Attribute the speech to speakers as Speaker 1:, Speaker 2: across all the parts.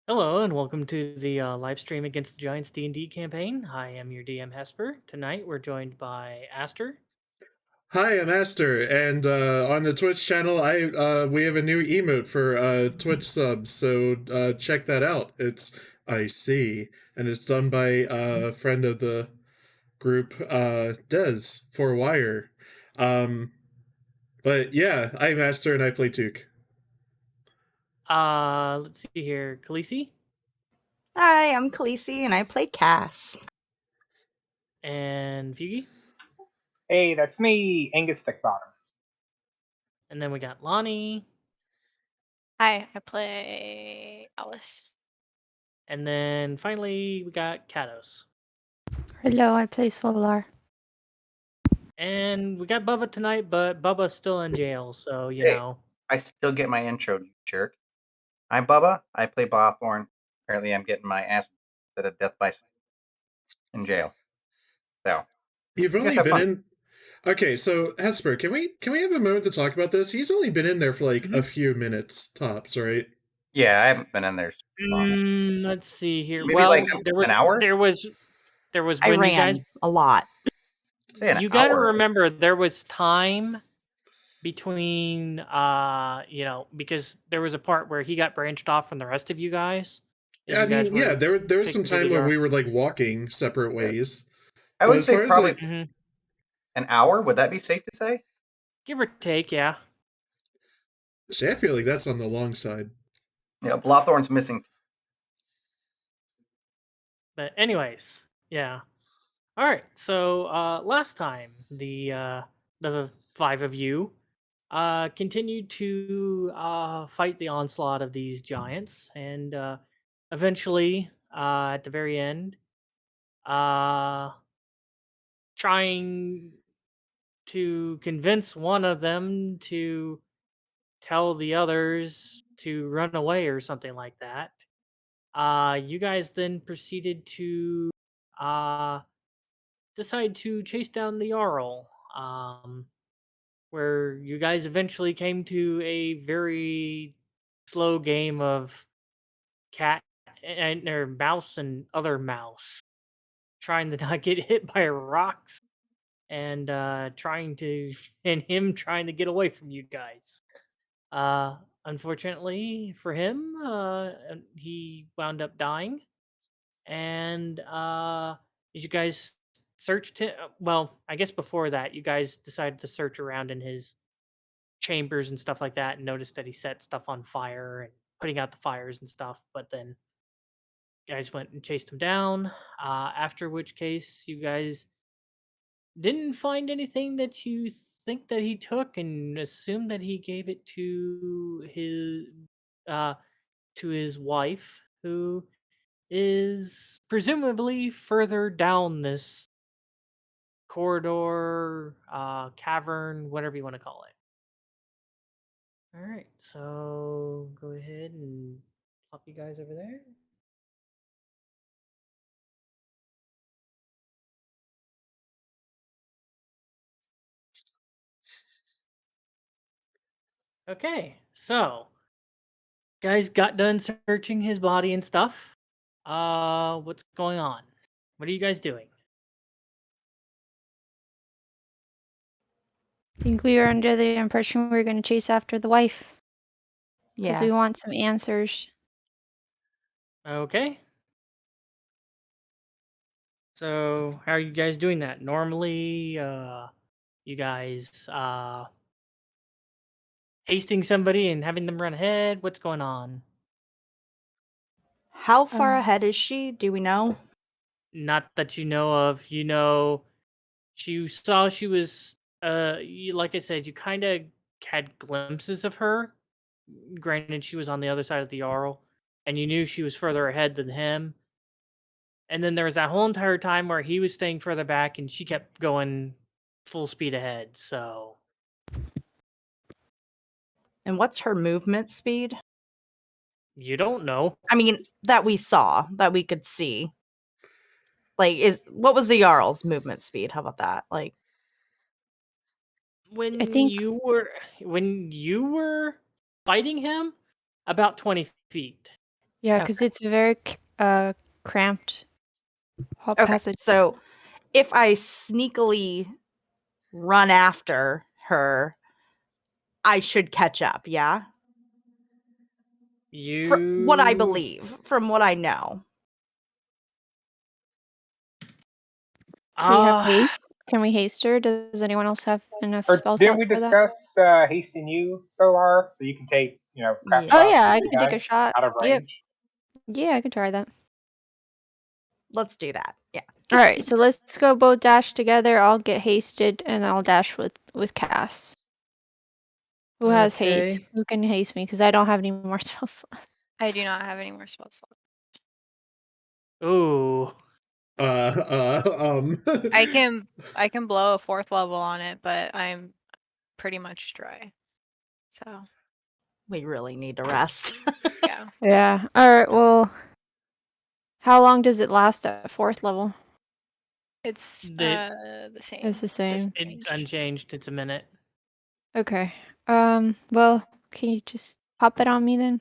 Speaker 1: Hello and welcome to the live stream against the Giants D&D campaign. I am your DM Hesper. Tonight we're joined by Aster.
Speaker 2: Hi, I'm Aster, and on the Twitch channel, we have a new emote for Twitch subs, so check that out. It's I see, and it's done by a friend of the group, Des for Wire. Um, but yeah, I'm Aster, and I play Took.
Speaker 1: Let's see here. Khaleesi
Speaker 3: Hi, I'm Khaleesi, and I play Cass.
Speaker 1: and Feugy.
Speaker 4: Hey, that's me, Angus Thiccbottom.
Speaker 1: And then we got Lani.
Speaker 5: Hi, I play Alice.
Speaker 1: And then finally we got Cados.
Speaker 6: Hello, I play Solar.
Speaker 1: And we got Bubba tonight, but Bubba's still in jail, so you
Speaker 7: Hey.
Speaker 1: know.
Speaker 7: I still get my intro, you jerk. I'm Bubba. I play Blothorn. Apparently, I'm getting my ass instead of death by in jail. So
Speaker 2: You've
Speaker 7: I guess
Speaker 2: only
Speaker 7: have
Speaker 2: been
Speaker 7: fun.
Speaker 2: in. Okay, so Hesper, can we have a moment to talk about this? He's only been in there for like a few minutes tops, right?
Speaker 7: Yeah, I haven't been in there so long.
Speaker 1: Let's see here.
Speaker 7: Maybe
Speaker 1: well,
Speaker 7: like
Speaker 1: there was
Speaker 7: an hour?
Speaker 1: there was
Speaker 3: I
Speaker 1: when you
Speaker 3: ran
Speaker 1: guys
Speaker 3: a lot.
Speaker 7: Say an
Speaker 1: you got to
Speaker 7: hour.
Speaker 1: remember there was time between because there was a part where he got branched off from the rest of you guys.
Speaker 2: Yeah, I mean, yeah, there was some time when we were like walking separate ways.
Speaker 7: I
Speaker 2: But
Speaker 7: would
Speaker 2: as
Speaker 7: say
Speaker 2: far as,
Speaker 7: probably
Speaker 2: like,
Speaker 7: an hour. Would that be safe to say?
Speaker 1: Give or take, yeah.
Speaker 2: see, I feel like that's on the long side.
Speaker 7: Yeah, Blothorn's missing.
Speaker 1: But anyways, yeah. All right. So last time the five of you continued to fight the onslaught of these giants, and eventually, at the very end, trying to convince one of them to tell the others to run away or something like that. You guys then proceeded to uh, decide to chase down the Jarl, where you guys eventually came to a very slow game of cat and or mouse and other mouse, trying to not get hit by rocks and him trying to get away from you guys. Unfortunately for him, he wound up dying. And as you guys searched him, well, I guess before that, you guys decided to search around in his chambers and stuff like that, and noticed that he set stuff on fire and putting out the fires and stuff. But then you guys went and chased him down. After which case, you guys didn't find anything that you think that he took, and assume that he gave it uh to his wife, who is presumably further down this corridor, cavern, whatever you want to call it. All right, so go ahead and pop you guys over there. Okay, so guys got done searching his body and stuff. What's going on? What are you guys doing?
Speaker 6: I think we were under the impression we were going to chase after the wife. Because we
Speaker 3: Yeah.
Speaker 6: want some answers.
Speaker 1: Okay. So how are you guys doing that? Normally, you guys hasting somebody and having them run ahead? What's going on?
Speaker 3: How far ahead is she? Do we know?
Speaker 1: Not that you know of. You know, you saw she was like I said, you kind of had glimpses of her. Granted, she was on the other side of the Jarl, and you knew she was further ahead than him. And then there was that whole entire time where he was staying further back and she kept going full speed ahead. So
Speaker 3: And what's her movement speed?
Speaker 1: you don't know.
Speaker 3: I mean, that we saw, that we could see. Like, what was the Jarl's movement speed? How about that? Like,
Speaker 1: When
Speaker 6: I think-
Speaker 1: you were fighting him, about 20 feet.
Speaker 6: Yeah,
Speaker 3: Okay.
Speaker 6: because it's a very cramped
Speaker 3: Okay,
Speaker 6: passage.
Speaker 3: so if I sneakily run after her, I should catch up, yeah? From what I
Speaker 1: You
Speaker 3: believe, from what I know.
Speaker 6: Do we have
Speaker 1: Ah,
Speaker 6: haste? Can we haste her? Does anyone else have enough
Speaker 4: Or
Speaker 6: spell
Speaker 4: didn't we
Speaker 6: slots for that?
Speaker 4: discuss hasting you, Solar? So you can take, craft
Speaker 3: Yeah.
Speaker 6: Oh
Speaker 4: shots
Speaker 6: yeah,
Speaker 4: with
Speaker 6: I
Speaker 4: your
Speaker 6: can take a
Speaker 4: gun
Speaker 6: shot.
Speaker 4: out of
Speaker 6: Yep.
Speaker 4: range.
Speaker 6: Yeah, I can try that.
Speaker 3: Let's do that. Yeah.
Speaker 6: All right, so let's go both dash together. I'll get hasted, and I'll dash with Cass. Who has haste?
Speaker 1: okay.
Speaker 6: Who can haste me? Because I don't have any more spell slots.
Speaker 5: I do not have any more spell slots.
Speaker 1: Ooh.
Speaker 5: I can blow a 4th level on it, but I'm pretty much dry. So
Speaker 3: We really need to rest.
Speaker 5: yeah.
Speaker 6: Yeah. All right. Well, how long does it last at 4th level?
Speaker 5: It's
Speaker 1: The-
Speaker 5: the same.
Speaker 6: It's the same.
Speaker 5: Doesn't change.
Speaker 1: It's unchanged. It's a minute.
Speaker 6: Okay. Well, can you just pop it on me then?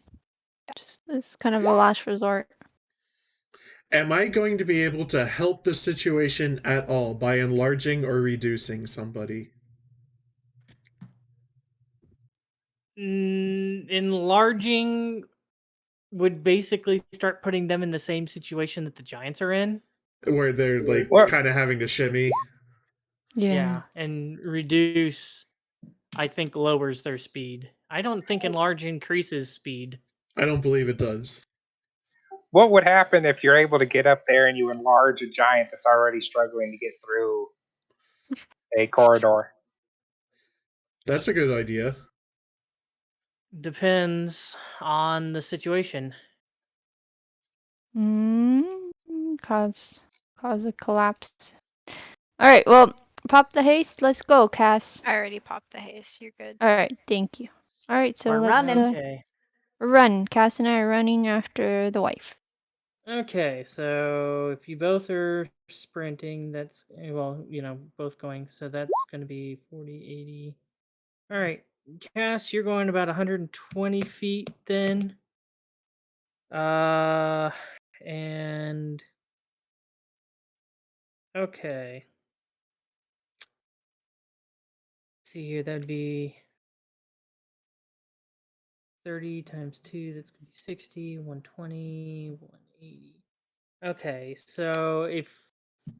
Speaker 6: Just it's kind of a last resort.
Speaker 2: Am I going to be able to help the situation at all by enlarging or reducing somebody?
Speaker 1: Enlarging would basically start putting them in the same situation that the giants are in.
Speaker 2: Where they're like
Speaker 4: What?
Speaker 2: kind of having to shimmy?
Speaker 6: Yeah.
Speaker 1: And reduce, I think, lowers their speed. I don't think enlarge increases speed.
Speaker 2: I don't believe it does.
Speaker 4: What would happen if you're able to get up there and you enlarge a giant that's already struggling to get through a corridor?
Speaker 2: That's a good idea.
Speaker 1: Depends on the situation.
Speaker 6: Cause a collapse. All right. Well, pop the haste. Let's go, Cass.
Speaker 5: I already popped the haste. You're good.
Speaker 6: All right. Thank you. All right. So
Speaker 3: We're
Speaker 6: let's
Speaker 3: running.
Speaker 1: Okay.
Speaker 6: run. Cass and I are running after the wife.
Speaker 1: Okay, so if you both are sprinting, that's well, both going, so that's going to be 40, 80. All right, Cass, you're going about 120 feet then. And okay. Let's see here, that'd be 30 times 2, that's going to be 60, 120, 180. Okay, so if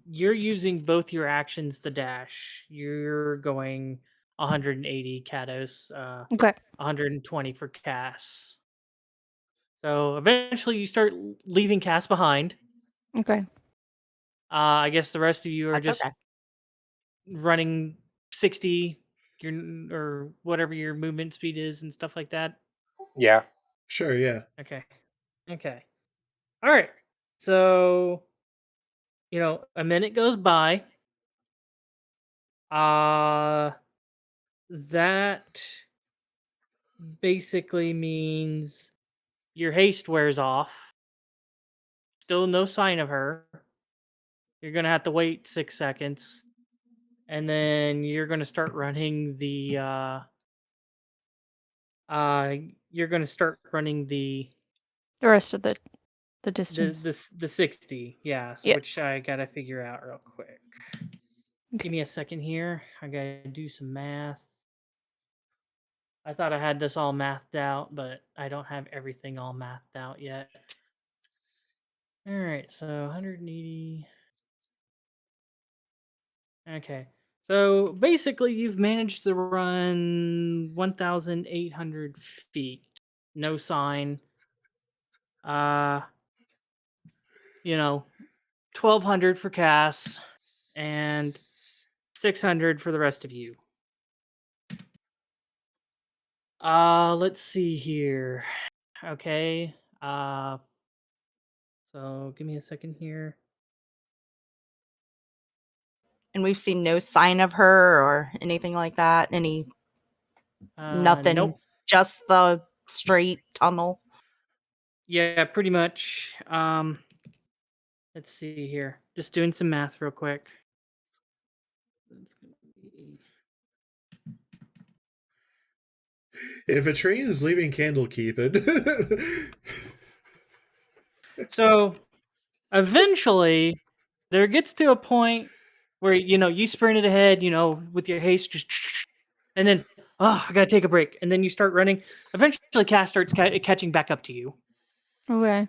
Speaker 1: you're using both your actions, the dash, you're going 180 Cados,
Speaker 6: Okay.
Speaker 1: 120 for Cass. So eventually you start leaving Cass behind.
Speaker 6: Okay.
Speaker 1: I guess the rest of you are
Speaker 3: That's
Speaker 1: just
Speaker 3: okay.
Speaker 1: running 60 or whatever your movement speed is and stuff like that.
Speaker 4: Yeah.
Speaker 2: Sure, yeah.
Speaker 1: Okay. All right. So, a minute goes by. That basically means your haste wears off. Still no sign of her. You're gonna have to wait 6 seconds, and then you're gonna start running the. You're gonna start running the
Speaker 6: The rest of the
Speaker 1: the
Speaker 6: distance.
Speaker 1: the 60. Yeah,
Speaker 6: Yes.
Speaker 1: which I gotta figure out real quick.
Speaker 6: Okay.
Speaker 1: Give me a second here. I gotta do some math. I thought I had this all mathed out, but I don't have everything all mathed out yet. All right, so 180. Okay. So basically, you've managed to run 1,800 feet. No sign. Uh, 1,200 for Cass and 600 for the rest of you. Let's see here. Okay. So give me a second here.
Speaker 3: And we've seen no sign of her or anything like that. Nothing.
Speaker 1: Nope.
Speaker 3: Just the straight tunnel.
Speaker 1: Yeah, pretty much. Let's see here. Just doing some math real quick. That's gonna be
Speaker 2: If a train is leaving Candlekeep, it
Speaker 1: So eventually, there gets to a point where you sprinted ahead, with your haste, just and then I gotta take a break, and then you start running. Eventually, Cass starts catching back up to you.
Speaker 6: Okay.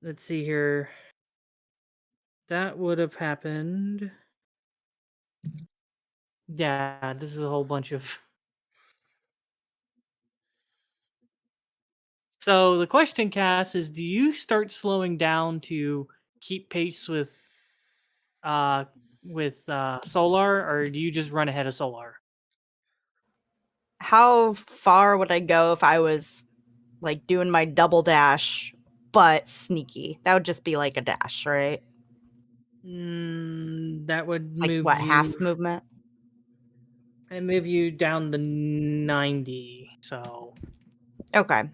Speaker 1: Let's see here. That would have happened. Yeah, this is a whole bunch of. So the question, Cass, is: do you start slowing down to keep pace uh Solar, or do you just run ahead of Solar?
Speaker 3: How far would I go if I was like doing my double dash but sneaky? That would just be like a dash, right?
Speaker 1: That would
Speaker 3: It's like
Speaker 1: move
Speaker 3: what,
Speaker 1: you
Speaker 3: half movement?
Speaker 1: and move you down the 90. So
Speaker 3: Okay.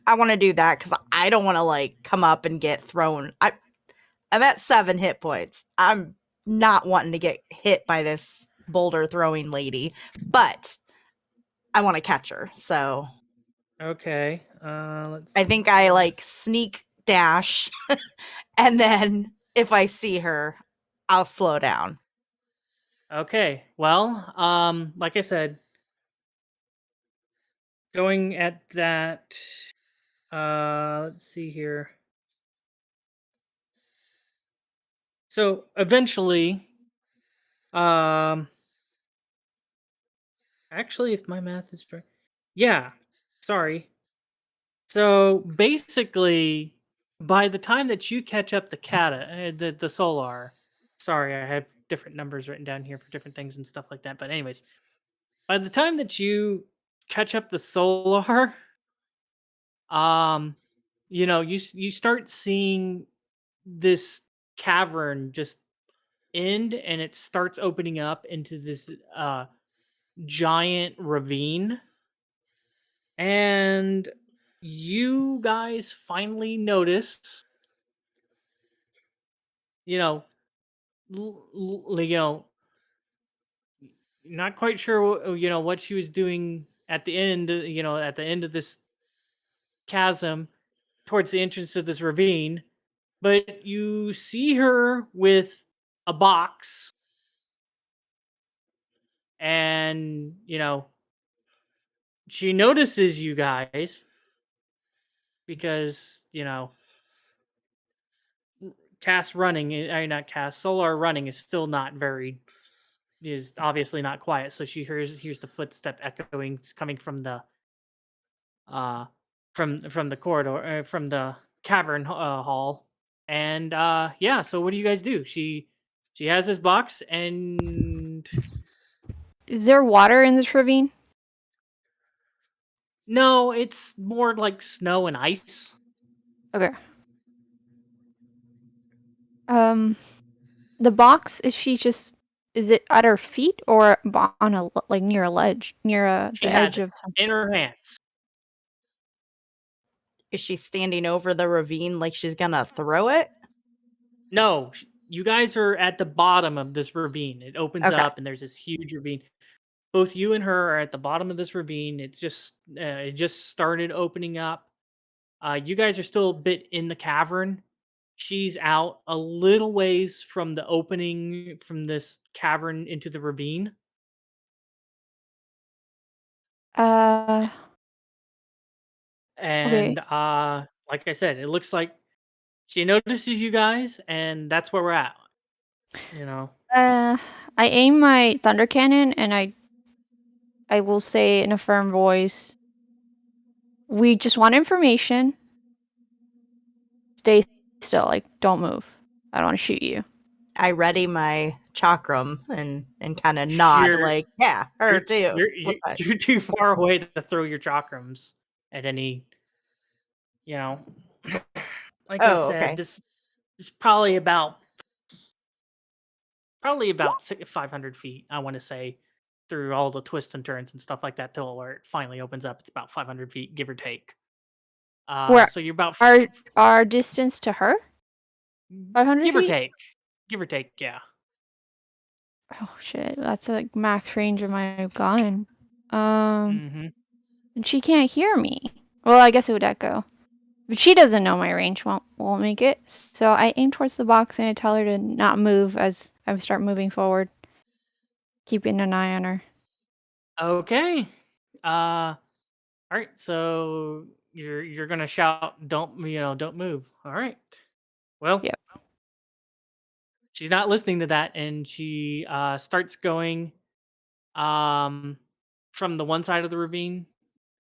Speaker 3: I want to do that because I don't want to like come up and get thrown. I'm at 7 hit points. I'm not wanting to get hit by this boulder throwing lady, but I want to catch her. So
Speaker 1: okay. Let's
Speaker 3: I
Speaker 1: see
Speaker 3: think I
Speaker 1: here.
Speaker 3: like sneak dash, and then if I see her, I'll slow down.
Speaker 1: Okay. Well, like I said, going at that. Let's see here. So eventually, um, actually, if my math is right, yeah. Sorry. So basically, by the time that you catch up the Solar, sorry, I have different numbers written down here for different things and stuff like that. But anyways, by the time that you catch up the Solar, um, you start seeing this cavern just end, and it starts opening up into this giant ravine, and you guys finally notice, you know, not quite sure, what she was doing at the end, at the end of this chasm towards the entrance of this ravine, but you see her with a box, and, she notices you guys because, not Cass, Solar running is still not is obviously not quiet. So she hears the footstep echoing coming from the from the corridor, from the cavern hall. And yeah, so what do you guys do? She has this box, and
Speaker 6: Is there water in this ravine?
Speaker 1: no, it's more like snow and ice.
Speaker 6: Okay. The box, is it at her feet or on like near a ledge, near
Speaker 1: She
Speaker 6: the
Speaker 1: has
Speaker 6: edge
Speaker 1: it
Speaker 6: of something?
Speaker 1: in her hands.
Speaker 3: Is she standing over the ravine like she's gonna throw it?
Speaker 1: No, you guys are at the bottom of this ravine. It opens
Speaker 3: Okay.
Speaker 1: up, and there's this huge ravine. Both you and her are at the bottom of this ravine. It just started opening up. You guys are still a bit in the cavern. She's out a little ways from the opening from this cavern into the ravine.
Speaker 6: Okay.
Speaker 1: And like I said, it looks like she notices you guys, and that's where we're at.
Speaker 6: I aim my thunder cannon and I will say in a firm voice, we just want information. Stay still, like don't move. I don't want to shoot you.
Speaker 3: I ready my chakram and kind of nod
Speaker 1: You're
Speaker 3: like, yeah, her too.
Speaker 1: you're too far away to throw your chakrams at any, like I
Speaker 3: Oh,
Speaker 1: said,
Speaker 3: okay.
Speaker 1: this is probably about 500 feet, I want to say, through all the twists and turns and stuff like that, till where it finally opens up. It's about 500 feet, give or take.
Speaker 6: Where
Speaker 1: So you're about
Speaker 6: our distance to her? 500
Speaker 1: give or
Speaker 6: feet?
Speaker 1: take. Give or take, yeah.
Speaker 6: Oh shit, that's like max range of my gun.
Speaker 1: Mm-hmm.
Speaker 6: And she can't hear me. Well, I guess it would echo. But she doesn't know my range. Won't make it. So I aim towards the box and I tell her to not move as I start moving forward, keeping an eye on her.
Speaker 1: Okay. All right. So you're gonna shout, "Don't don't move." All right. Well,
Speaker 6: Yep.
Speaker 1: she's not listening to that, and she starts going um from the one side of the ravine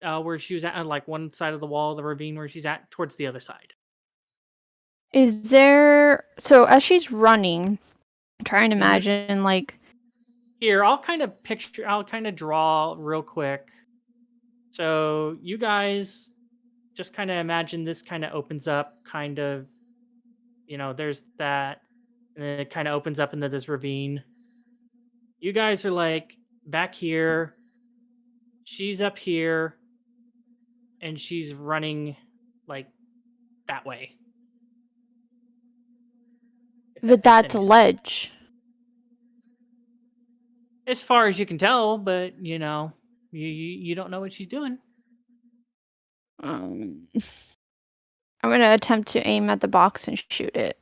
Speaker 1: where she was at, like one side of the wall of the ravine where she's at, towards the other side.
Speaker 6: Is there so as she's running, I'm trying to
Speaker 1: Mhm.
Speaker 6: imagine like
Speaker 1: Here, I'll kind of draw real quick. So you guys just kind of imagine this kind of opens up, kind of, there's that, and then it kind of opens up into this ravine. You guys are like back here. She's up here, and she's running like that way. If that
Speaker 6: but
Speaker 1: makes
Speaker 6: that's
Speaker 1: any
Speaker 6: a
Speaker 1: sense.
Speaker 6: ledge.
Speaker 1: As far as you can tell, but you don't know what she's doing.
Speaker 6: I'm gonna attempt to aim at the box and shoot it.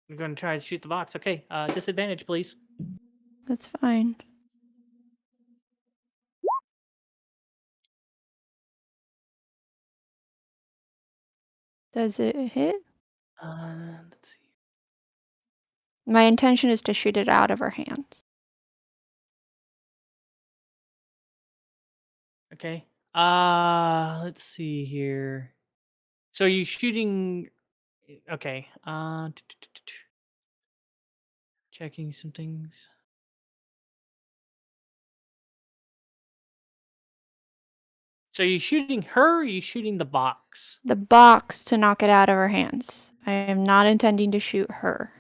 Speaker 1: You're going to try to shoot the box. Okay, disadvantage, please.
Speaker 6: That's fine. Does it hit?
Speaker 1: Let's see.
Speaker 6: My intention is to shoot it out of her hands.
Speaker 1: Okay. Let's see here. So you shooting? Okay. Checking some things. So you shooting her? Or you shooting the box?
Speaker 6: The box to knock it out of her hands. I am not intending to shoot her.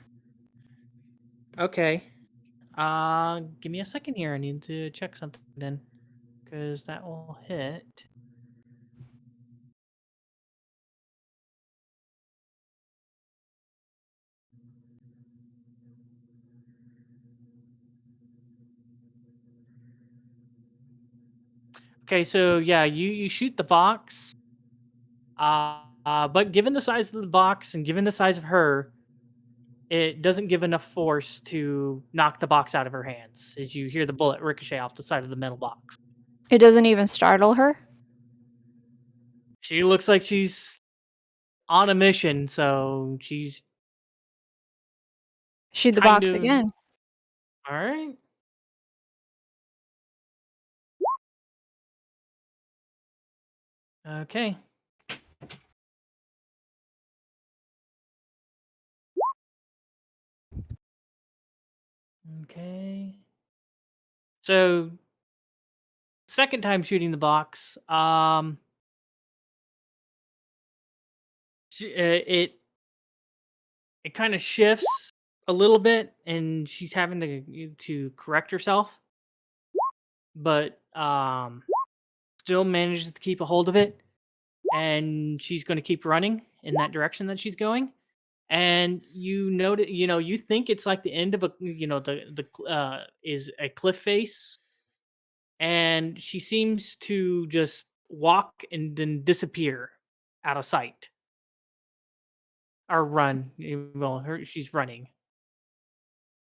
Speaker 1: Okay. Give me a second here. I need to check something then, because that will hit. Okay, so yeah, you shoot the box. But given the size of the box and given the size of her, it doesn't give enough force to knock the box out of her hands, as you hear the bullet ricochet off the side of the metal box.
Speaker 6: It doesn't even startle her?
Speaker 1: She looks like she's on a mission, so she's
Speaker 6: Shoot the
Speaker 1: kind
Speaker 6: box
Speaker 1: of
Speaker 6: again.
Speaker 1: all right. Okay. Okay. So, second time shooting the box, it kind of shifts a little bit, and she's having to correct herself, but still manages to keep a hold of it, and she's going to keep running in that direction that she's going. And you notice, you think it's like the end of a, is a cliff face, and she seems to just walk and then disappear out of sight or run. Well, she's running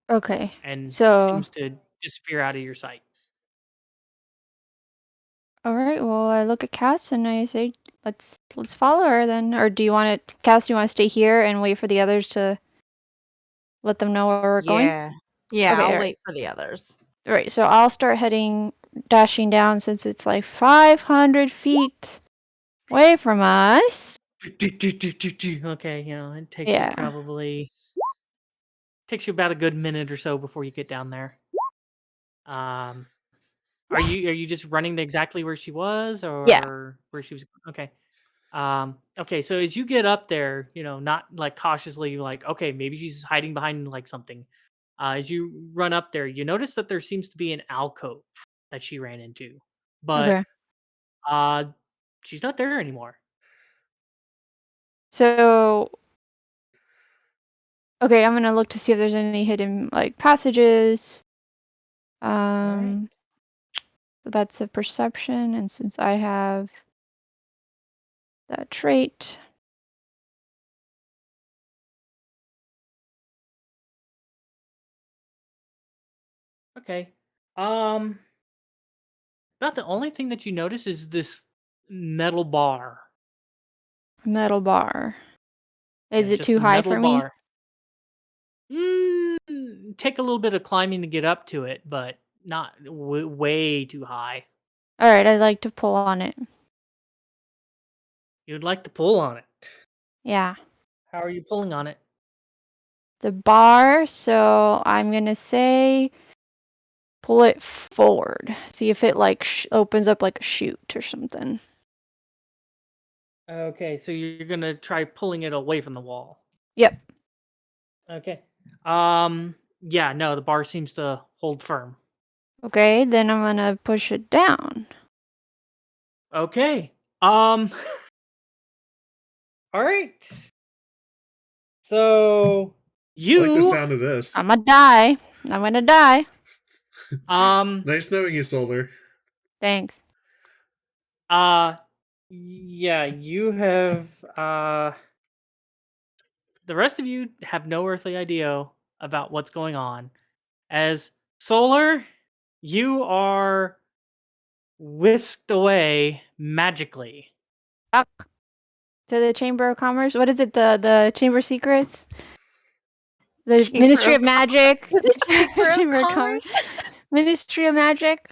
Speaker 6: Okay.
Speaker 1: and
Speaker 6: So,
Speaker 1: seems to disappear out of your sight.
Speaker 6: alright, well I look at Cass and I say, let's follow her then. Or do you want to, Cass, do you want to stay here and wait for the others to let them know where we're going?
Speaker 3: Yeah. Yeah,
Speaker 6: Okay,
Speaker 3: I'll
Speaker 6: alright.
Speaker 3: wait for the others.
Speaker 6: Alright, so I'll start dashing down since it's like 500 feet away from us.
Speaker 1: Okay, it takes you about a good minute or so before you get down there. Are you just running to exactly where she was,
Speaker 6: Yeah.
Speaker 1: or where she was? Okay. Okay, so as you get up there, not like cautiously, like, okay, maybe she's hiding behind like something. As you run up there, you notice that there seems to be an alcove that she ran into, but
Speaker 6: Okay.
Speaker 1: uh, she's not there anymore.
Speaker 6: So, okay, I'm gonna look to see if there's any hidden like passages.
Speaker 1: All right.
Speaker 6: So that's a perception, and since I have that trait.
Speaker 1: Okay. About the only thing that you notice is this metal bar.
Speaker 6: Metal bar. Is
Speaker 1: Yeah,
Speaker 6: it
Speaker 1: just
Speaker 6: too
Speaker 1: a
Speaker 6: high
Speaker 1: metal
Speaker 6: for me?
Speaker 1: bar. Take a little bit of climbing to get up to it, but not way too high.
Speaker 6: Alright, I'd like to pull on it.
Speaker 1: You'd like to pull on it.
Speaker 6: Yeah.
Speaker 1: How are you pulling on it?
Speaker 6: The bar, so I'm gonna say pull it forward. See if it like opens up like a chute or something.
Speaker 1: Okay, so you're gonna try pulling it away from the wall.
Speaker 6: Yep.
Speaker 1: Okay. Yeah, no, the bar seems to hold firm.
Speaker 6: Okay, then I'm gonna push it down.
Speaker 1: Okay. All right. So
Speaker 2: I like the
Speaker 1: you
Speaker 2: sound of this.
Speaker 6: I'm gonna die. I'm gonna die.
Speaker 2: Nice knowing you, Solar.
Speaker 6: Thanks.
Speaker 1: Yeah, you have the rest of you have no earthly idea about what's going on. As Solar, you are whisked away magically.
Speaker 6: Up to the Chamber of Commerce. What is it? The Chamber of Secrets? The
Speaker 3: Chamber
Speaker 6: Ministry
Speaker 3: of
Speaker 6: of Magic.
Speaker 5: Chamber of Commerce.
Speaker 6: Ministry of Magic.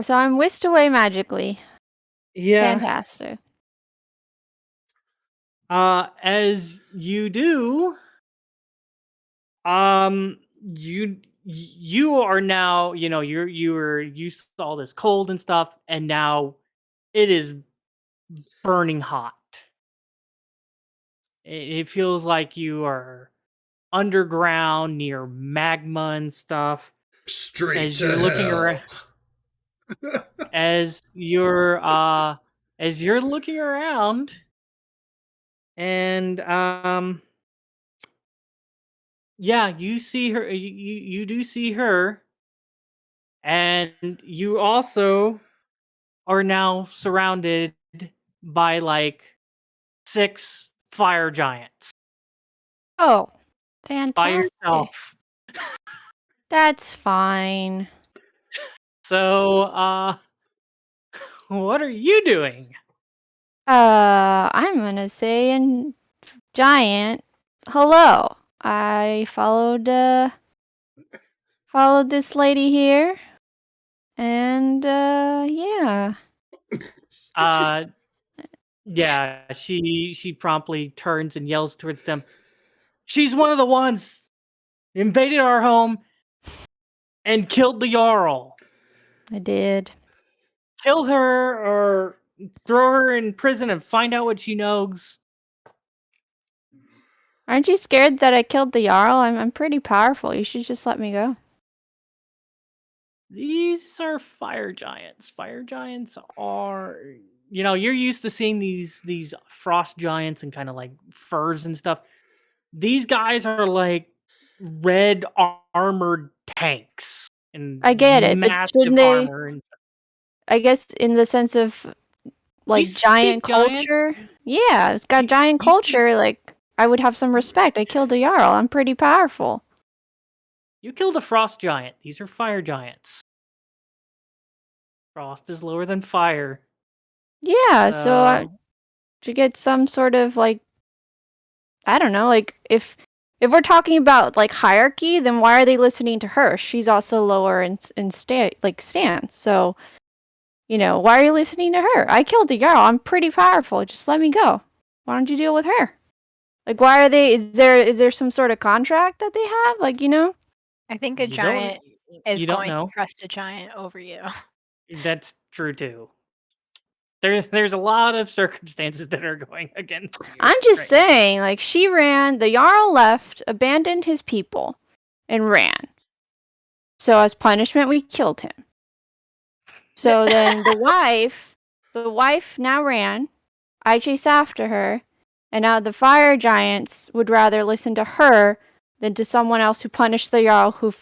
Speaker 6: So I'm whisked away magically.
Speaker 1: Yeah.
Speaker 6: Fantastic.
Speaker 1: As you do, you are now, you were used to all this cold and stuff, and now it is burning hot. It feels like you are underground near magma and stuff.
Speaker 2: Straight
Speaker 1: As
Speaker 2: to
Speaker 1: you're looking
Speaker 2: hell.
Speaker 1: around, as you're looking around, and yeah, you see her. You do see her, and you also are now surrounded by like 6 fire giants
Speaker 6: Oh,
Speaker 1: by
Speaker 6: fantastic.
Speaker 1: yourself.
Speaker 6: That's fine.
Speaker 1: So, what are you doing?
Speaker 6: I'm gonna say in giant, hello. I followed this lady here, and yeah.
Speaker 1: Uh, yeah, she promptly turns and yells towards them. She's one of the ones who invaded our home and killed the Jarl.
Speaker 6: I did.
Speaker 1: Kill her or throw her in prison and find out what she knows.
Speaker 6: Aren't you scared that I killed the Jarl? I'm pretty powerful. You should just let me go.
Speaker 1: These are fire giants. Fire giants are, you're used to seeing these frost giants and kind of like furs and stuff. These guys are like red armored tanks and
Speaker 6: I get it, but
Speaker 1: massive
Speaker 6: shouldn't they?
Speaker 1: armor. And
Speaker 6: I guess in the sense of like
Speaker 1: these
Speaker 6: giant
Speaker 1: big giants,
Speaker 6: culture. Yeah, it's got
Speaker 1: these
Speaker 6: giant
Speaker 1: big-
Speaker 6: culture. Like I would have some respect. I killed a Jarl. I'm pretty powerful.
Speaker 1: You killed a frost giant. These are fire giants. Frost is lower than fire.
Speaker 6: Yeah, so to get some sort of like, I don't know, like if we're talking about like hierarchy, then why are they listening to her? She's also lower in stance. So, why are you listening to her? I killed a Jarl. I'm pretty powerful. Just let me go. Why don't you deal with her? Like, why are they? Is there some sort of contract that they have? Like,
Speaker 5: I think a
Speaker 1: You
Speaker 5: giant is
Speaker 1: you don't
Speaker 5: going to
Speaker 1: know.
Speaker 5: trust a giant over you.
Speaker 1: That's true too. There's a lot of circumstances that are going against you.
Speaker 6: I'm just
Speaker 1: right now.
Speaker 6: saying, like, she ran, the Jarl left, abandoned his people, and ran. So as punishment, we killed him. So then the wife now ran. I chased after her, and now the fire giants would rather listen to her than to someone else who punished the Jarl who,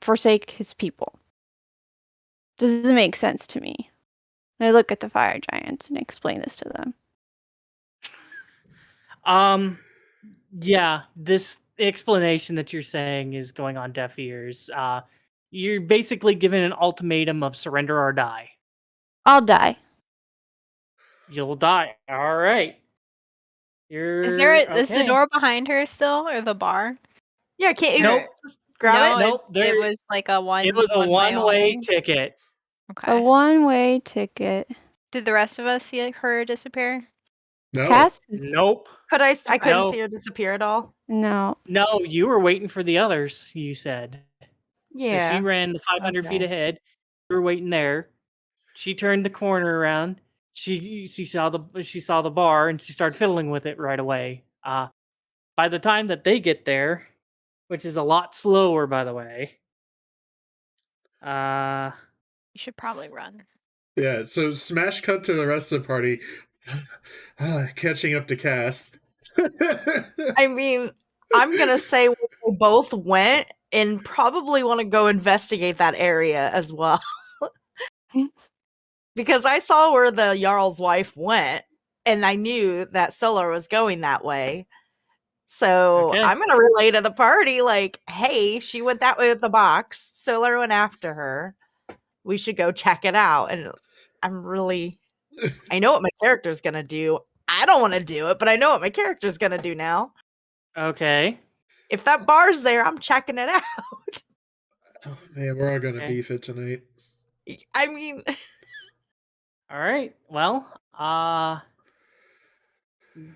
Speaker 6: forsake his people. Does it make sense to me? I look at the fire giants and explain this to them.
Speaker 1: Yeah, this explanation that you're saying is going on deaf ears. You're basically given an ultimatum of surrender or die.
Speaker 6: I'll die.
Speaker 1: You'll die. All right.
Speaker 5: Is the
Speaker 1: Okay.
Speaker 5: door behind her still, or the bar?
Speaker 3: Yeah, can't you
Speaker 1: Nope.
Speaker 3: just grab
Speaker 5: No,
Speaker 3: it?
Speaker 1: Nope.
Speaker 5: it was like a
Speaker 1: It was a
Speaker 5: one-way
Speaker 1: one-way
Speaker 5: only.
Speaker 1: ticket.
Speaker 6: A
Speaker 5: Okay.
Speaker 6: one-way ticket.
Speaker 5: Did the rest of us see her disappear?
Speaker 2: No.
Speaker 6: Cass is
Speaker 1: Nope.
Speaker 3: I couldn't
Speaker 1: No.
Speaker 3: see her disappear at all.
Speaker 6: no.
Speaker 1: No, you were waiting for the others, you said. So she
Speaker 3: Yeah.
Speaker 1: ran the 500 feet
Speaker 3: Okay.
Speaker 1: ahead. You were waiting there. She turned the corner around. She saw the bar and she started fiddling with it right away. By the time that they get there, which is a lot slower, by the way.
Speaker 5: You should probably run.
Speaker 2: Yeah, so smash cut to the rest of the party. Catching up to Cass.
Speaker 3: I mean, I'm gonna say we both went and probably want to go investigate that area as well. Because I saw where the Jarl's wife went, and I knew that Solar was going that way. So
Speaker 1: Okay.
Speaker 3: I'm gonna relay to the party, like, hey, she went that way with the box. Solar went after her. We should go check it out. And I know what my character's gonna do. I don't want to do it, but I know what my character's gonna do now.
Speaker 1: Okay.
Speaker 3: If that bar's there, I'm checking it out.
Speaker 2: Oh man, we're all gonna
Speaker 1: Okay.
Speaker 2: beef it tonight.
Speaker 3: I mean,
Speaker 1: All right. Well,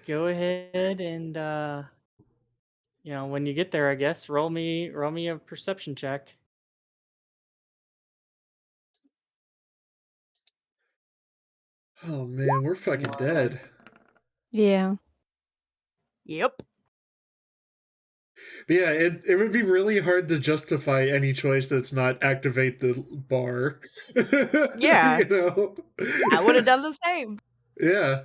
Speaker 1: go ahead and when you get there, I guess roll me a perception check.
Speaker 2: Oh man, we're fucking dead.
Speaker 6: Yeah.
Speaker 3: yep.
Speaker 2: But yeah, it would be really hard to justify any choice that's not activate the bar.
Speaker 3: Yeah.
Speaker 2: You know?
Speaker 3: I would have done the same.
Speaker 2: Yeah.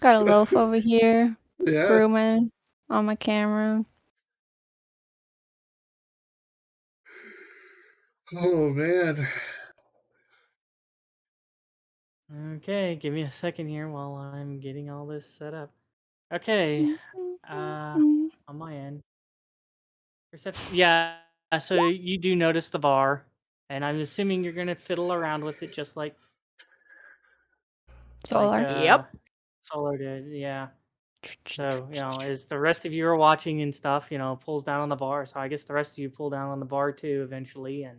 Speaker 6: Got a loaf over here.
Speaker 2: Yeah.
Speaker 6: Grooming on my camera.
Speaker 2: Oh man.
Speaker 1: Okay, give me a second here while I'm getting all this set up. Okay, on my end. Perception. Yeah, so you do notice the bar, and I'm assuming you're gonna fiddle around with it just like
Speaker 6: Solar.
Speaker 3: Yep.
Speaker 1: Solar did. Yeah. So as the rest of you are watching and stuff, pulls down on the bar. So I guess the rest of you pull down on the bar too eventually, and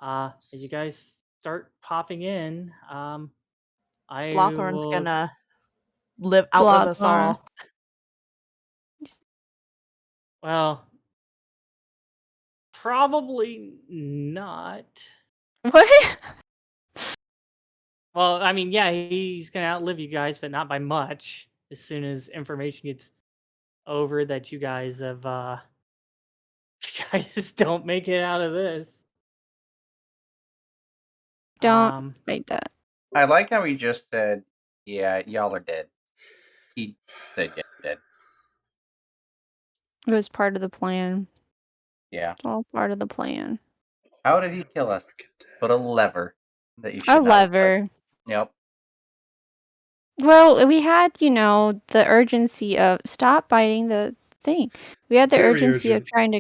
Speaker 1: as you guys start popping in, I
Speaker 3: Blothorn's
Speaker 1: will.
Speaker 3: gonna outlive us
Speaker 6: Blothorn.
Speaker 3: all.
Speaker 1: Well, probably not.
Speaker 6: What?
Speaker 1: Well, I mean, yeah, he's gonna outlive you guys, but not by much. As soon as information gets over that you guys have, you guys don't make it out of this.
Speaker 6: Don't make that.
Speaker 7: I like how he just said, "Yeah, y'all are dead." He said, "Yeah, dead."
Speaker 6: It was part of the plan.
Speaker 7: Yeah.
Speaker 6: It's all part of the plan.
Speaker 7: How did he kill us?
Speaker 2: Fucking dead.
Speaker 7: Put a lever that you
Speaker 6: A
Speaker 7: should not have touched.
Speaker 6: lever.
Speaker 7: Yep.
Speaker 6: Well, we had, the urgency of stop biting the thing. We had the
Speaker 2: Very
Speaker 6: urgency of
Speaker 2: urgent.
Speaker 6: trying to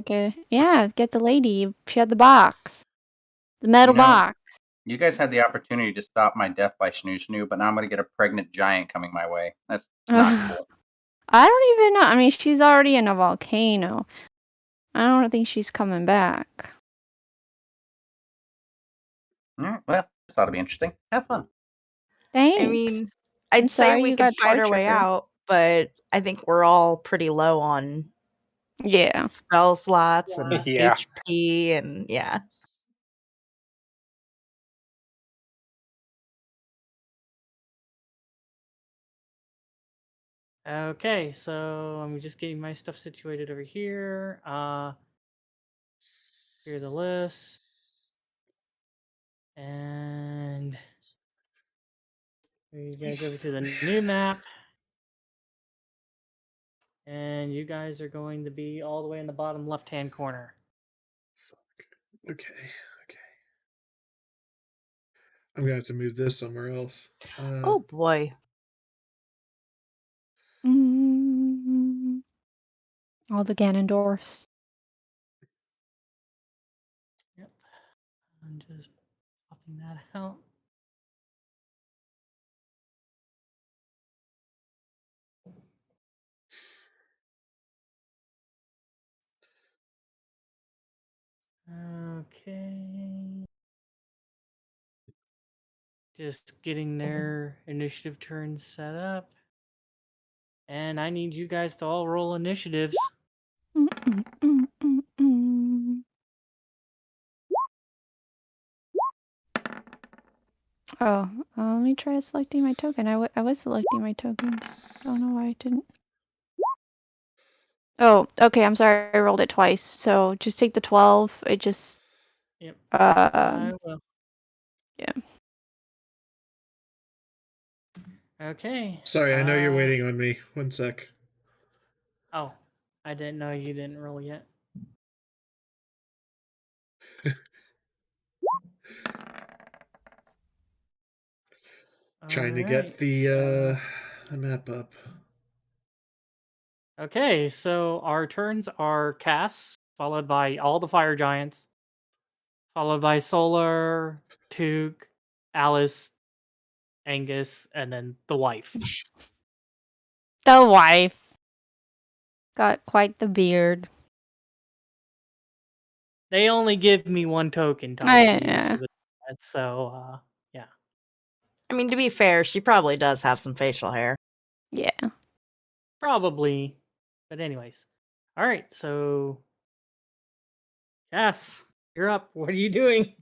Speaker 6: get the lady. She had the box. The metal box.
Speaker 7: You guys had the opportunity to stop my death by snoo snoo, but now I'm gonna get a pregnant giant coming my way. That's not cool.
Speaker 6: I don't even know. I mean, she's already in a volcano. I don't think she's coming back.
Speaker 7: Well, this ought to be interesting. Have fun.
Speaker 6: Thanks.
Speaker 3: I mean,
Speaker 6: I'm
Speaker 3: I'd say
Speaker 6: sorry
Speaker 3: we
Speaker 6: you
Speaker 3: could
Speaker 6: got
Speaker 3: fight our way
Speaker 6: tortured.
Speaker 3: out, but I think we're all pretty low on
Speaker 6: Yeah.
Speaker 3: spell slots and
Speaker 4: Yeah.
Speaker 3: HP and yeah.
Speaker 1: Okay, so I'm just getting my stuff situated over here. Here's the list. And you guys over to the new map. And you guys are going to be all the way in the bottom left-hand corner.
Speaker 2: Fuck. Okay. I'm gonna have to move this somewhere else.
Speaker 3: Oh boy.
Speaker 6: All the Ganondorfs.
Speaker 1: Yep. I'm just popping that out. Okay. Just getting their initiative turns set up. And I need you guys to all roll initiatives.
Speaker 6: Oh, let me try selecting my token. I was selecting my tokens. Don't know why I didn't. Oh, okay. I'm sorry. I rolled it twice. So just take the 12. It just.
Speaker 1: Yep. I will.
Speaker 6: Yeah.
Speaker 1: Okay.
Speaker 2: Sorry, I know you're waiting on me. One sec.
Speaker 1: Oh, I didn't know you didn't roll yet.
Speaker 2: Trying to get the map up.
Speaker 1: Okay, so our turns are Cass, followed by all the fire giants, followed by Solar, Toog, Alice, Angus, and then the wife.
Speaker 6: The wife. Got quite the beard.
Speaker 1: They only give me one token type to use for the so yeah.
Speaker 3: I mean, to be fair, she probably does have some facial hair.
Speaker 6: Yeah.
Speaker 1: Probably. But anyways. Alright, so Cass, you're up. What are you doing?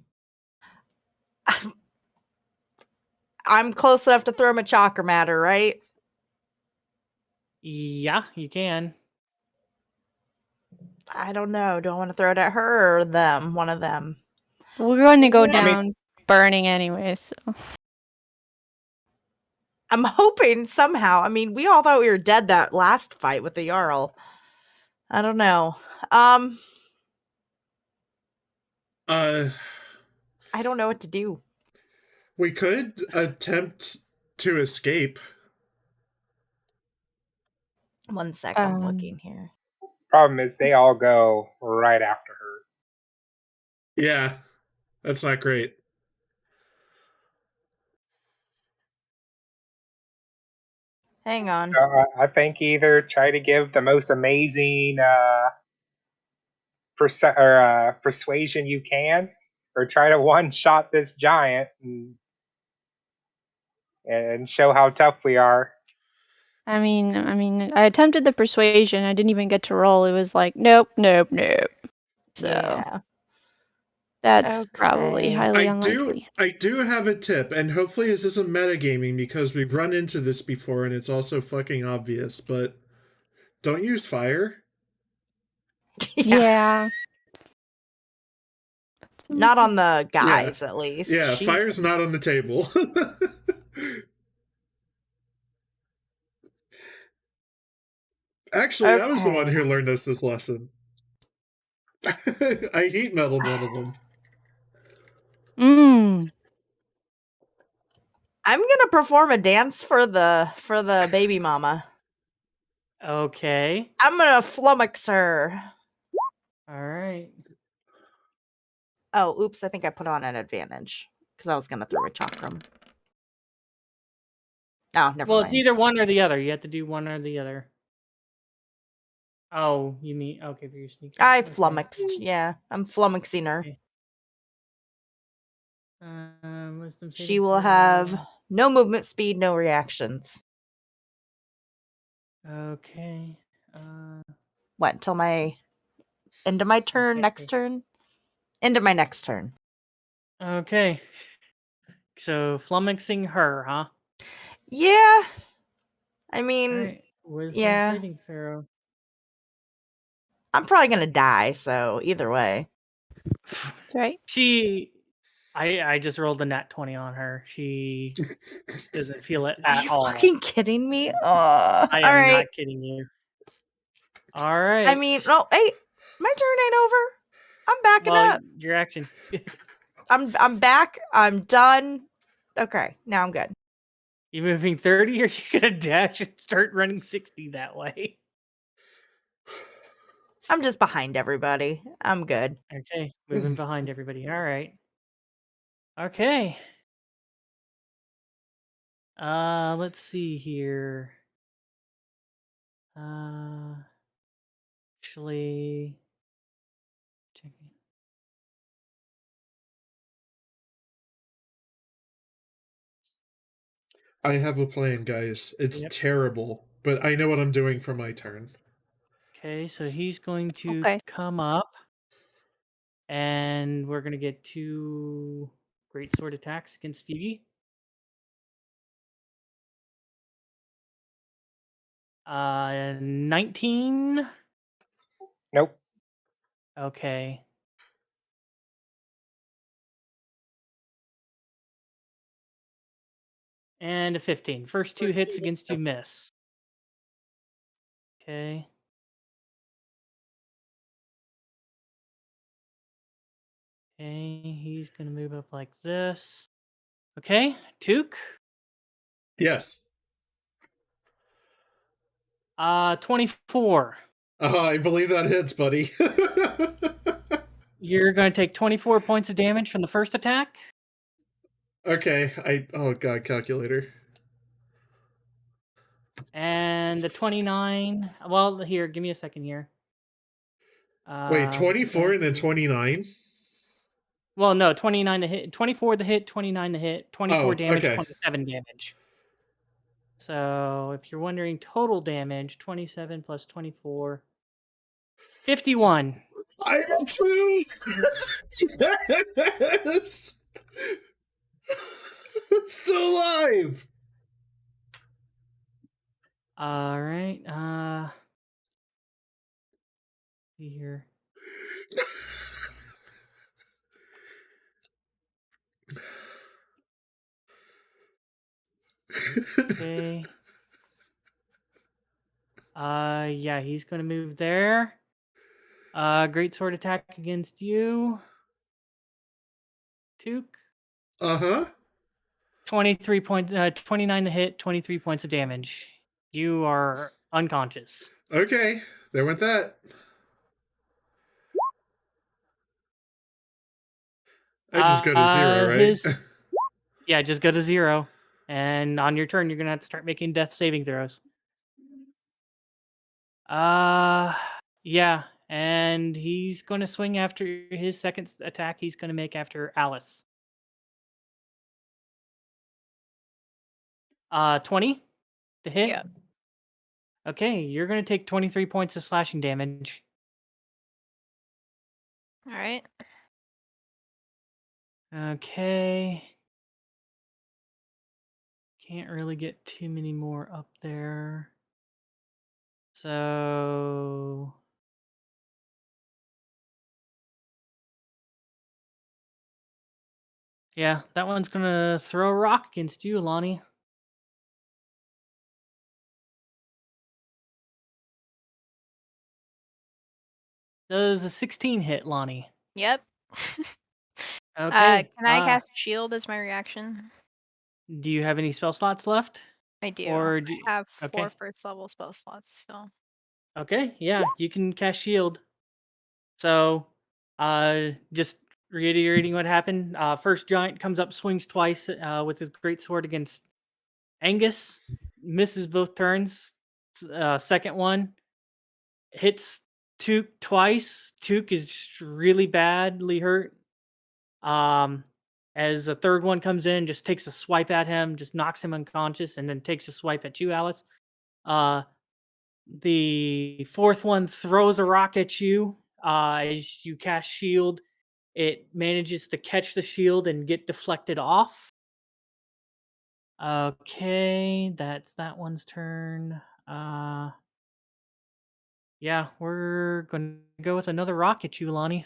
Speaker 3: I'm close enough to throw my chakra matter, right?
Speaker 1: Yeah, you can.
Speaker 3: I don't know. Do I want to throw it at her or them? One of them.
Speaker 6: We're going to go
Speaker 4: I mean-
Speaker 6: down burning anyway, so.
Speaker 3: I'm hoping somehow. I mean, we all thought we were dead that last fight with the Jarl. I don't know. I don't know what to do.
Speaker 2: We could attempt to escape.
Speaker 3: 1 sec, I'm looking here.
Speaker 4: Problem is, they all go right after her.
Speaker 2: Yeah, that's not great.
Speaker 3: Hang on.
Speaker 4: I think either try to give the most amazing persuasion you can, or try to one-shot this giant and show how tough we are.
Speaker 6: I mean, I attempted the persuasion. I didn't even get to roll. It was like, nope. So
Speaker 3: Yeah.
Speaker 6: that's probably
Speaker 3: Okay.
Speaker 6: highly unlikely.
Speaker 2: I do have a tip, and hopefully this isn't metagaming because we've run into this before and it's also fucking obvious, but don't use fire.
Speaker 6: Yeah.
Speaker 3: Not on the guys, at least.
Speaker 2: Yeah, fire's not on the table. Actually, I was the one who learned us this lesson. I heat metaled one of them.
Speaker 3: I'm gonna perform a dance for the baby mama.
Speaker 1: Okay.
Speaker 3: I'm gonna flummox her.
Speaker 1: Alright.
Speaker 3: Oh, oops, I think I put on an advantage. Because I was gonna throw a chakram. Oh, never
Speaker 1: Well,
Speaker 3: mind.
Speaker 1: it's either one or the other. You have to do one or the other. Oh, you mean okay for your sneak.
Speaker 3: I
Speaker 1: Okay.
Speaker 3: flummoxed. Yeah, I'm flummoxing her.
Speaker 1: Okay. Wisdom
Speaker 3: She
Speaker 1: saving
Speaker 3: will
Speaker 1: throw.
Speaker 3: have no movement speed, no reactions.
Speaker 1: Okay.
Speaker 3: What, until my end of my turn, next turn? End of my next turn.
Speaker 1: Okay. So flummoxing her, huh?
Speaker 3: Yeah. I mean,
Speaker 1: Alright. Wisdom
Speaker 3: yeah.
Speaker 1: saving throw.
Speaker 3: I'm probably gonna die, so either way.
Speaker 6: That's right.
Speaker 1: I just rolled a nat 20 on her. She doesn't feel it
Speaker 3: Are
Speaker 1: at
Speaker 3: you
Speaker 1: all.
Speaker 3: fucking kidding me?
Speaker 1: I am
Speaker 3: Alright.
Speaker 1: not kidding you. Alright.
Speaker 3: I mean, no, hey, my turn ain't over. I'm backing up.
Speaker 1: Your action.
Speaker 3: I'm back. I'm done. Okay, now I'm good.
Speaker 1: You moving 30 or you gonna dash and start running 60 that way?
Speaker 3: I'm just behind everybody. I'm good.
Speaker 1: Okay, moving behind everybody. All right. Okay. Let's see here. Actually, checking.
Speaker 2: I have a plan, guys. It's
Speaker 1: Yep.
Speaker 2: terrible, but I know what I'm doing for my turn.
Speaker 1: Okay, so he's going to
Speaker 6: Okay.
Speaker 1: come up, and we're gonna get 2 great sword attacks against Feugy. 19.
Speaker 4: Nope.
Speaker 1: Okay. And a 15. First 2 hits against you miss. Okay. Okay, he's gonna move up like this. Okay, Took.
Speaker 2: Yes.
Speaker 1: 24.
Speaker 2: Oh, I believe that hits, buddy.
Speaker 1: You're gonna take 24 points of damage from the first attack.
Speaker 2: Okay, oh god, calculator.
Speaker 1: And the 29. Well, here, give me a second here.
Speaker 2: Wait, 24 and then
Speaker 1: 19.
Speaker 2: 29?
Speaker 1: Well, no, 29 to hit, 24 to hit, 29 to hit, 24
Speaker 2: Oh,
Speaker 1: damage,
Speaker 2: okay.
Speaker 1: 27 damage. So if you're wondering total damage, 27 plus 24, 51.
Speaker 2: I got 2! Yes! Still alive!
Speaker 1: All right. See here. Okay. Yeah, he's gonna move there. Great sword attack against you, Took.
Speaker 2: Uh-huh.
Speaker 1: 23 points, 29 to hit, 23 points of damage. You are unconscious.
Speaker 2: Okay, there went that. I just go to 0, right?
Speaker 1: Yeah, just go to 0. And on your turn, you're gonna have to start making death saving throws. Yeah, and he's gonna swing after his second attack. He's gonna make after Alice. 20 to hit.
Speaker 5: Yeah.
Speaker 1: Okay, you're gonna take 23 points of slashing damage.
Speaker 5: All right.
Speaker 1: Okay. Can't really get too many more up there. So yeah, that one's gonna throw a rock against you, Lani. Does a 16 hit, Lani?
Speaker 5: Yep.
Speaker 1: Okay.
Speaker 5: Can I cast shield as my reaction?
Speaker 1: Do you have any spell slots left?
Speaker 5: I do.
Speaker 1: Or do
Speaker 5: I have 4
Speaker 1: okay.
Speaker 5: first level spell slots still.
Speaker 1: Okay, yeah, you can cast shield. So, just reiterating what happened. First giant comes up, swings twice with his great sword against Angus, misses both turns. Second one hits Took twice. Took is just really badly hurt. As a third one comes in, just takes a swipe at him, just knocks him unconscious, and then takes a swipe at you, Alice. Uh, the fourth one throws a rock at you. As you cast shield, it manages to catch the shield and get deflected off. Okay, that's that one's turn. Yeah, we're gonna go with another rock at you, Lani.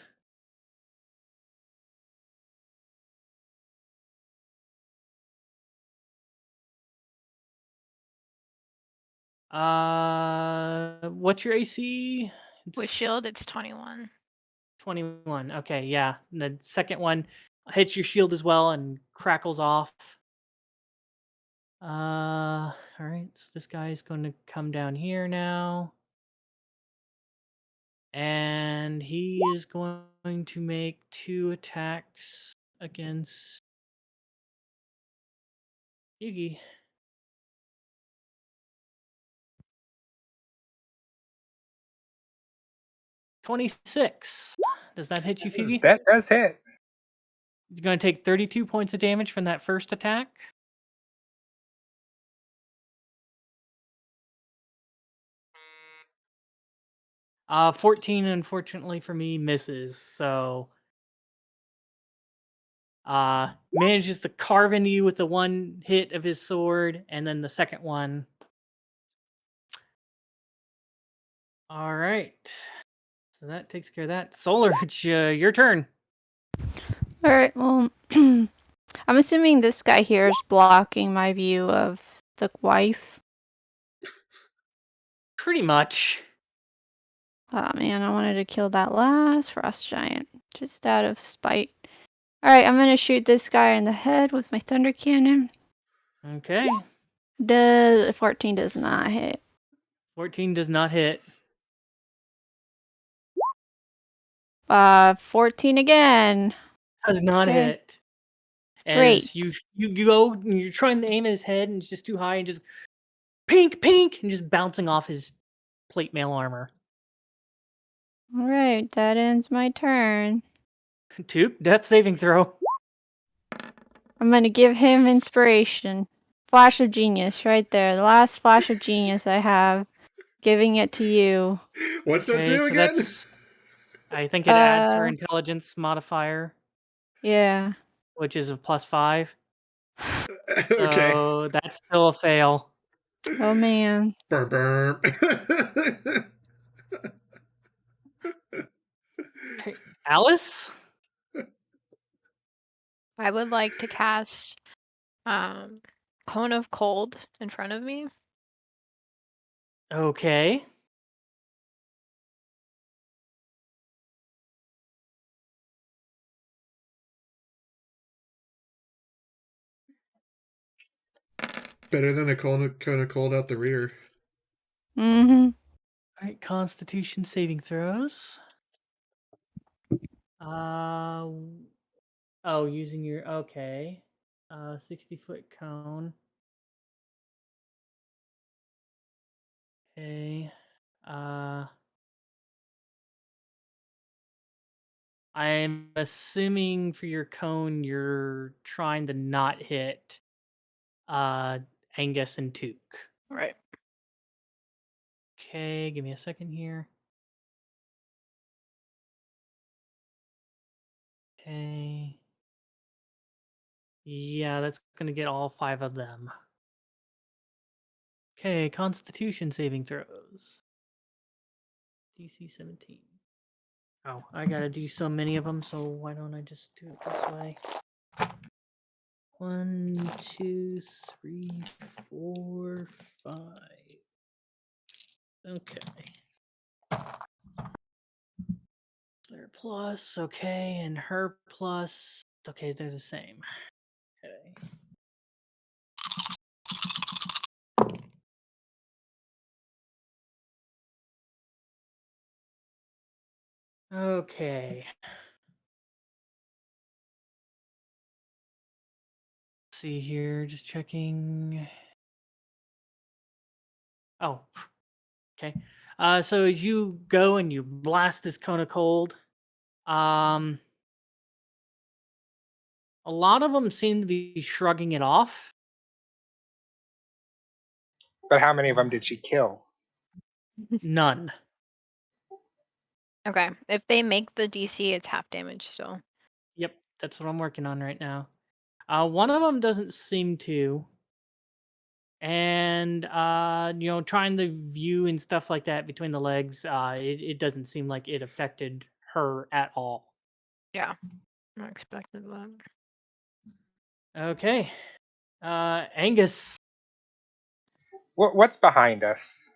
Speaker 1: What's your AC?
Speaker 5: With
Speaker 1: It's
Speaker 5: shield, it's 21.
Speaker 1: 21. Okay, yeah. And the second one hits your shield as well and crackles off. All right. So this guy's going to come down here now. And he is going to make 2 attacks against Feugy. $26. Does that hit you, Feugy?
Speaker 4: That does hit.
Speaker 1: You're going to take 32 points of damage from that first attack. 14, unfortunately for me, misses. So, manages to carve into you with the one hit of his sword, and then the second one. All right. So that takes care of that. Solar, it's your turn.
Speaker 6: All right. Well, I'm assuming this guy here is blocking my view of the wife.
Speaker 1: Pretty much.
Speaker 6: Oh man, I wanted to kill that last frost giant just out of spite. All right, I'm gonna shoot this guy in the head with my thunder cannon.
Speaker 1: Okay.
Speaker 6: The 14 does not hit.
Speaker 1: 14 does not hit.
Speaker 6: 14 again.
Speaker 1: Does not
Speaker 6: Okay.
Speaker 1: hit.
Speaker 6: Great.
Speaker 1: As you go, and you're trying to aim at his head, and it's just too high, and just pink, and just bouncing off his plate mail armor.
Speaker 6: All right, that ends my turn.
Speaker 1: Took, death saving throw.
Speaker 6: I'm gonna give him inspiration. Flash of genius right there. The last flash of genius I have. Giving it to you.
Speaker 2: What's that
Speaker 1: Okay,
Speaker 2: do
Speaker 1: so
Speaker 2: again?
Speaker 1: I think it adds her intelligence modifier,
Speaker 6: Yeah.
Speaker 1: which is a +5.
Speaker 2: Okay.
Speaker 1: So that's still a fail.
Speaker 6: Oh man.
Speaker 2: Burr, burr.
Speaker 1: Okay, Alice?
Speaker 5: I would like to cast Cone of Cold in front of me.
Speaker 1: Okay.
Speaker 2: Better than a cone of cold out the rear.
Speaker 6: Mm-hmm.
Speaker 1: Alright, Constitution saving throws. Oh, using your, okay. 60-foot cone. Okay. I'm assuming for your cone, you're trying to not hit Angus and Took.
Speaker 5: Right.
Speaker 1: Okay, give me a second here. Okay. Yeah, that's gonna get all 5 of them. Okay, Constitution saving throws. DC 17. Oh, I gotta do so many of them, so why don't I just do it this way? 1, 2, 3, 4, 5. Okay. Their plus, okay, and her plus. Okay, they're the same. Okay. Okay. Let's see here, just checking. Oh, okay. So as you go and you blast this cone of cold, a lot of them seem to be shrugging it off.
Speaker 4: But how many of them did she kill?
Speaker 1: None.
Speaker 5: Okay. If they make the DC, it's half damage still.
Speaker 1: Yep, that's what I'm working on right now. One of them doesn't seem to. And trying the view and stuff like that between the legs, it doesn't seem like it affected her at all.
Speaker 5: Yeah. I expected that.
Speaker 1: Okay. Angus.
Speaker 4: What's behind us?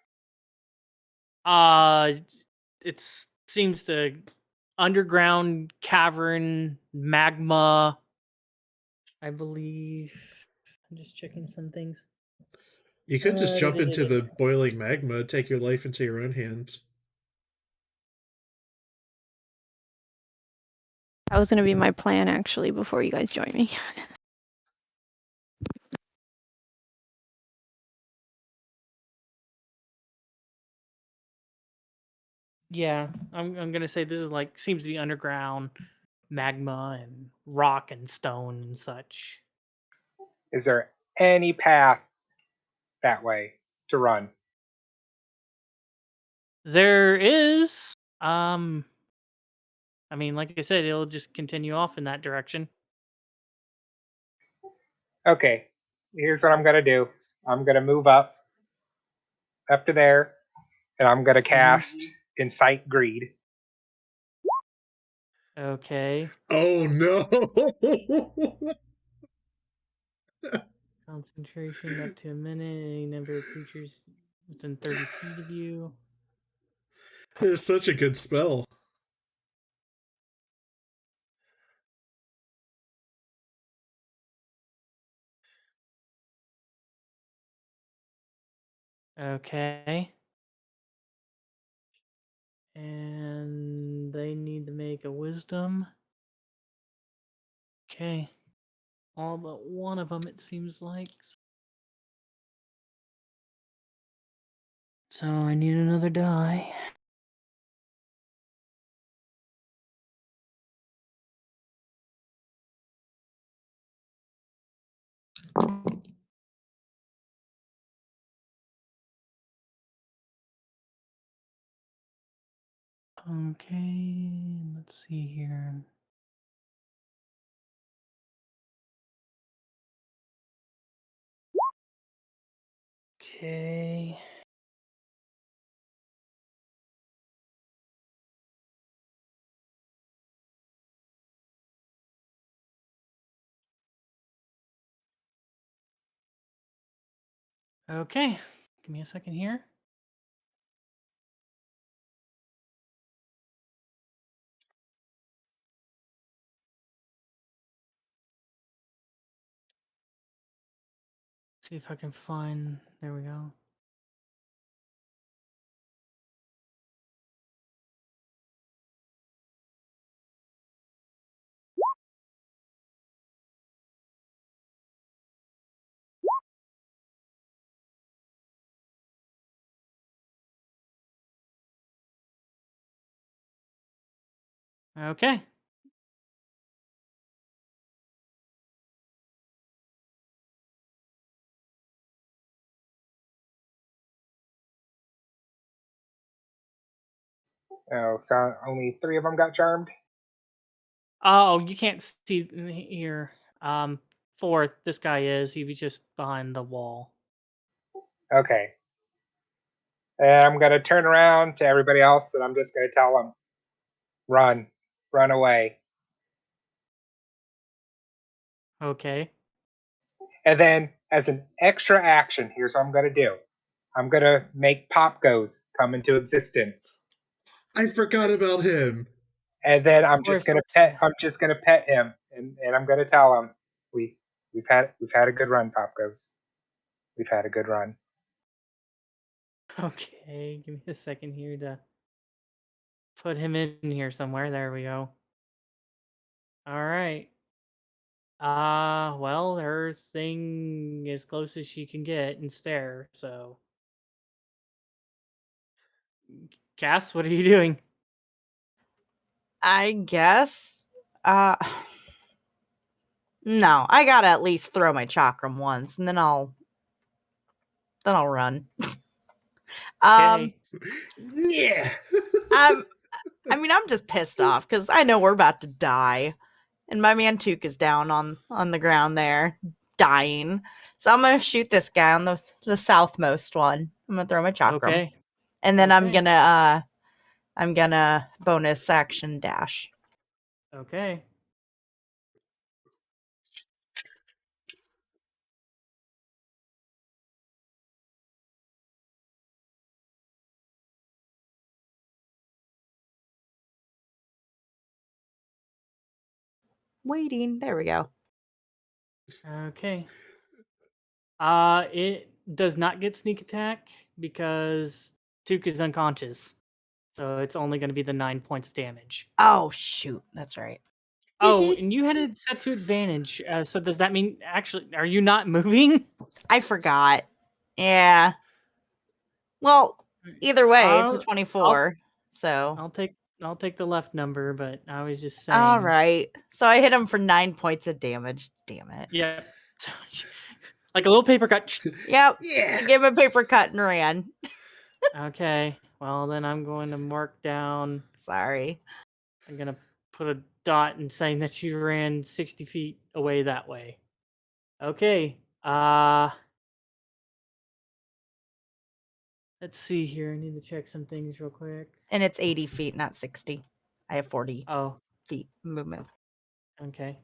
Speaker 1: It seems the underground cavern magma, I believe. I'm just checking some things.
Speaker 2: You could just jump into the boiling magma, take your life into your own hands.
Speaker 6: That was gonna be my plan actually before you guys join me.
Speaker 1: Yeah, I'm gonna say this is like seems to be underground magma and rock and stone and such.
Speaker 4: Is there any path that way to run?
Speaker 1: There is I mean, like I said, it'll just continue off in that direction.
Speaker 4: Okay, here's what I'm gonna do. I'm gonna move up to there, and I'm gonna cast Incite Greed.
Speaker 1: Okay.
Speaker 2: Oh no!
Speaker 1: Concentration up to a minute. Any number of creatures within 30 feet of you.
Speaker 2: It's such a good spell.
Speaker 1: Okay. And they need to make a wisdom. Okay. All but one of them, it seems like. So I need another die. Okay, let's see here. Okay. Okay. Give me a second here. See if I can find. There we go. Okay.
Speaker 4: Oh, so only 3 of them got charmed.
Speaker 1: Oh, you can't see here. Fourth, this guy is. He was just behind the wall.
Speaker 4: Okay. And I'm gonna turn around to everybody else, and I'm just gonna tell them, run away.
Speaker 1: Okay.
Speaker 4: And then, as an extra action, here's what I'm gonna do. I'm gonna make Pop Goes come into existence,
Speaker 2: I forgot about him.
Speaker 4: and then
Speaker 1: Of
Speaker 4: I'm just
Speaker 1: course.
Speaker 4: gonna pet. I'm just gonna pet him, and I'm gonna tell him we've had a good run, Pop Goes. We've had a good run.
Speaker 1: Okay, give me a second here to put him in here somewhere. There we go. All right. Well, her thing as close as she can get and stare. So, Cass, what are you doing?
Speaker 3: I guess. No, I gotta at least throw my chakram once, and then I'll run.
Speaker 1: Okay.
Speaker 2: Yeah.
Speaker 3: I mean, I'm just pissed off because I know we're about to die, and my man Took is down on the ground there, dying. So I'm gonna shoot this guy on the southmost one. I'm gonna throw my chakram,
Speaker 1: Okay.
Speaker 3: and then
Speaker 1: Okay.
Speaker 3: I'm gonna bonus action dash.
Speaker 1: Okay.
Speaker 3: Waiting. There we go.
Speaker 1: Okay. It does not get sneak attack because Took is unconscious. So it's only going to be the 9 points of damage.
Speaker 3: Oh shoot, that's right.
Speaker 1: Oh, and you had it set to advantage. So does that mean actually are you not moving?
Speaker 3: I forgot. Yeah. Well, either way, it's a
Speaker 1: I'll
Speaker 3: 24. So,
Speaker 1: I'll take the left number, but I was just saying.
Speaker 3: all right. So I hit him for 9 points of damage. Damn it.
Speaker 1: Yeah. Like a little paper cut.
Speaker 3: Yep.
Speaker 2: Yeah.
Speaker 3: I gave him a paper cut and ran.
Speaker 1: Okay. Well, then I'm going to mark down.
Speaker 3: Sorry.
Speaker 1: I'm going to put a dot and saying that you ran 60 feet away that way. Okay. Let's see here. I need to check some things real quick.
Speaker 3: And it's 80 feet, not 60. I have 40
Speaker 1: Oh,
Speaker 3: feet movement.
Speaker 1: okay.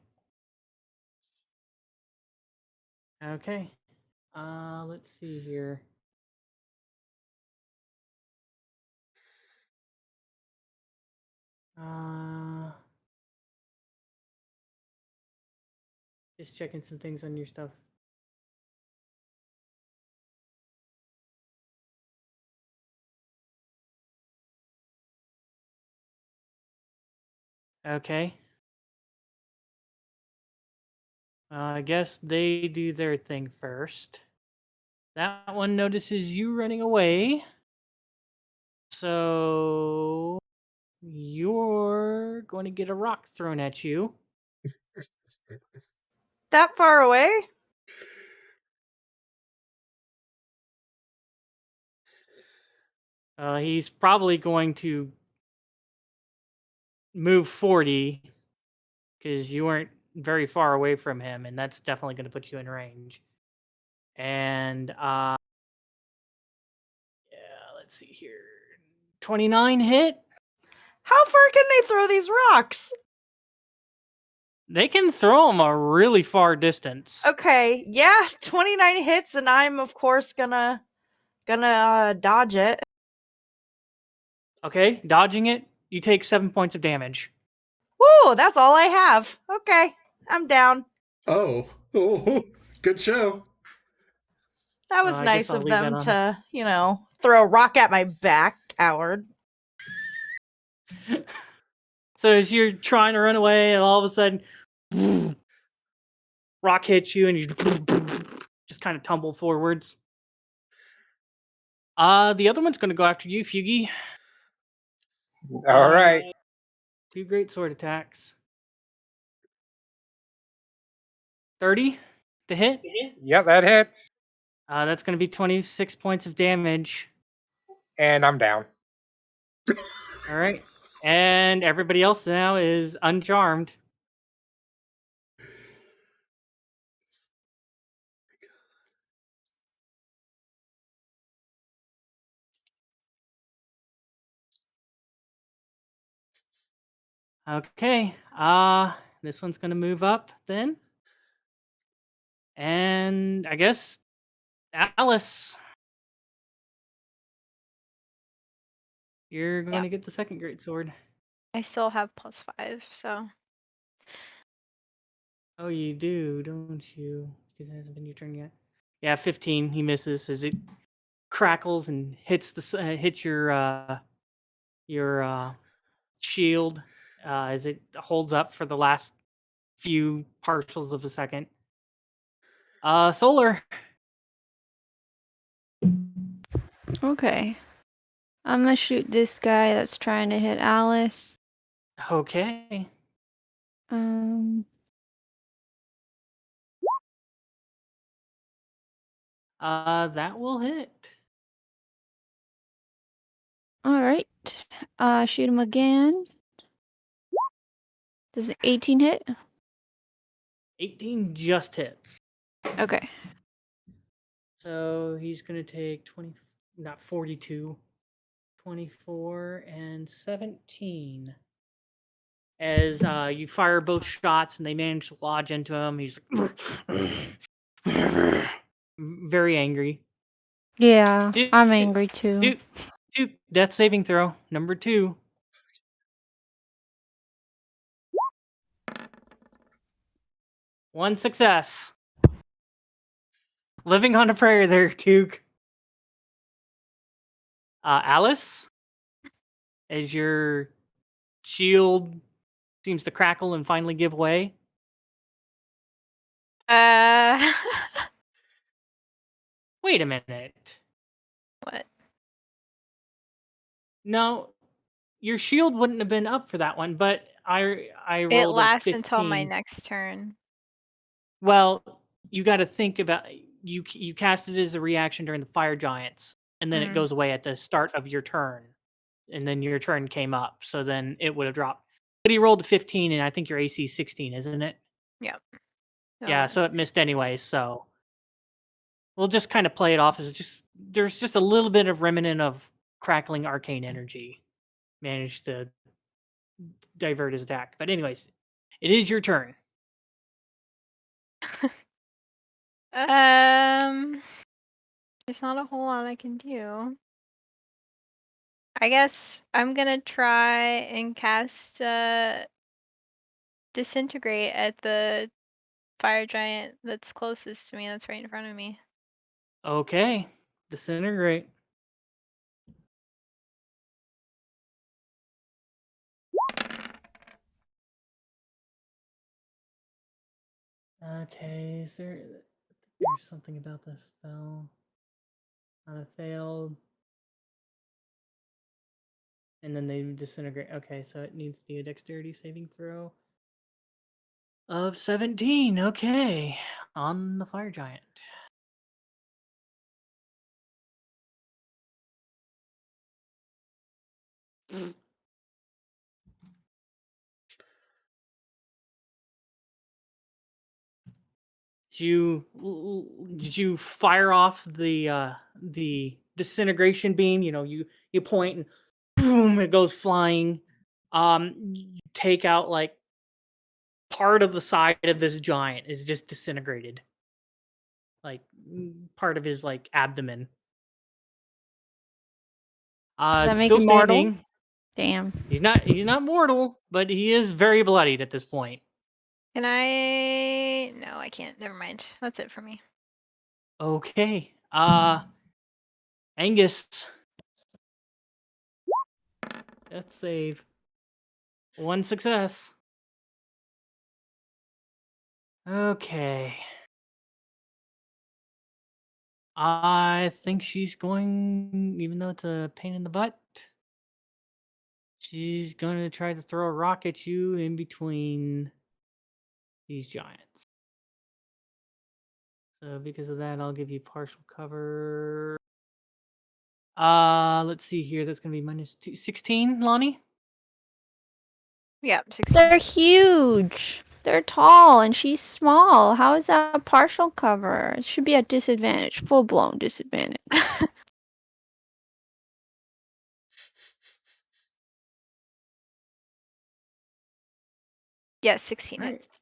Speaker 1: Okay. Let's see here. Just checking some things on your stuff. Okay. I guess they do their thing first. That one notices you running away. So you're going to get a rock thrown at you.
Speaker 3: That far away?
Speaker 1: He's probably going to move 40 because you weren't very far away from him, and that's definitely going to put you in range. And yeah, let's see here. 29 hit.
Speaker 3: How far can they throw these rocks?
Speaker 1: They can throw them a really far distance.
Speaker 3: Okay, yeah, 29 hits, and I'm of course gonna dodge it.
Speaker 1: Okay, dodging it, you take 7 points of damage.
Speaker 3: Woo, that's all I have. Okay, I'm down.
Speaker 2: Oh, good show.
Speaker 3: That was
Speaker 1: I
Speaker 3: nice
Speaker 1: guess I'll
Speaker 3: of
Speaker 1: leave that
Speaker 3: them
Speaker 1: on.
Speaker 3: to, throw a rock at my back, coward.
Speaker 1: So as you're trying to run away, and all of a sudden, rock hits you, and you just kind of tumble forwards. The other one's going to go after you, Feugy.
Speaker 4: All right.
Speaker 1: 2 great sword attacks. 30 to hit.
Speaker 4: Yep, that hits.
Speaker 1: That's going to be 26 points of damage.
Speaker 4: And I'm down.
Speaker 1: All right. And everybody else now is uncharmed. Okay. This one's going to move up then. And I guess Alice, you're going to get the second great sword.
Speaker 5: I still have +5, so
Speaker 1: Oh, you do, don't you? Because it hasn't been your turn yet. Yeah, 15. He misses as it crackles and hits your shield as it holds up for the last few partials of a second. Solar.
Speaker 6: Okay. I'm gonna shoot this guy that's trying to hit Alice.
Speaker 1: Okay. That will hit.
Speaker 6: All right. Shoot him again. Does an 18 hit?
Speaker 1: 18 just hits.
Speaker 6: Okay.
Speaker 1: So he's going to take 20, not 42, 24, and 17. As you fire both shots and they manage to lodge into him, he's very angry.
Speaker 6: Yeah, I'm angry too.
Speaker 1: Death saving throw, number 2. One success. Living on a prayer there, Duke. Alice, as your shield seems to crackle and finally give way. Wait a minute.
Speaker 5: What?
Speaker 1: No, your shield wouldn't have been up for that one, but I
Speaker 5: It
Speaker 1: rolled a
Speaker 5: lasts until my
Speaker 1: 15.
Speaker 5: next turn.
Speaker 1: Well, you got to think about you cast it as a reaction during the fire giants, and then it
Speaker 5: Mhm.
Speaker 1: goes away at the start of your turn, and then your turn came up, so then it would have dropped. But he rolled a 15, and I think your AC is 16, isn't it?
Speaker 5: Yep.
Speaker 1: Yeah, so it missed anyway. So we'll just kind of play it off as there's just a little bit of remnant of crackling arcane energy managed to divert his attack. But anyways, it is your turn.
Speaker 5: There's not a whole lot I can do. I guess I'm gonna try and cast Disintegrate at the fire giant that's closest to me, that's right in front of me.
Speaker 1: Okay, disintegrate. Okay, there's something about this spell. On a failed. And then they disintegrate. Okay, so it needs to be a dexterity saving throw of 17. Okay, on the fire giant. Did you fire off the disintegration beam? You know, you point and boom, it goes flying. You take out like part of the side of this giant is just disintegrated, like part of his like abdomen.
Speaker 6: Does that make
Speaker 1: Still
Speaker 6: him mortal?
Speaker 1: standing.
Speaker 6: Damn.
Speaker 1: He's not mortal, but he is very bloodied at this point.
Speaker 5: Can I? No, I can't. Never mind. That's it for me.
Speaker 1: Okay. Angus. Death save. 1 success. Okay. I think she's going, even though it's a pain in the butt, she's going to try to throw a rock at you in between these giants. So because of that, I'll give you partial cover. Let's see here. That's going to be minus 2. 16, Lani?
Speaker 5: Yeah, 16.
Speaker 6: They're huge. They're tall and she's small. How is that a partial cover? It should be a disadvantage, full blown disadvantage.
Speaker 5: Yeah, 16
Speaker 1: Right.
Speaker 5: hits.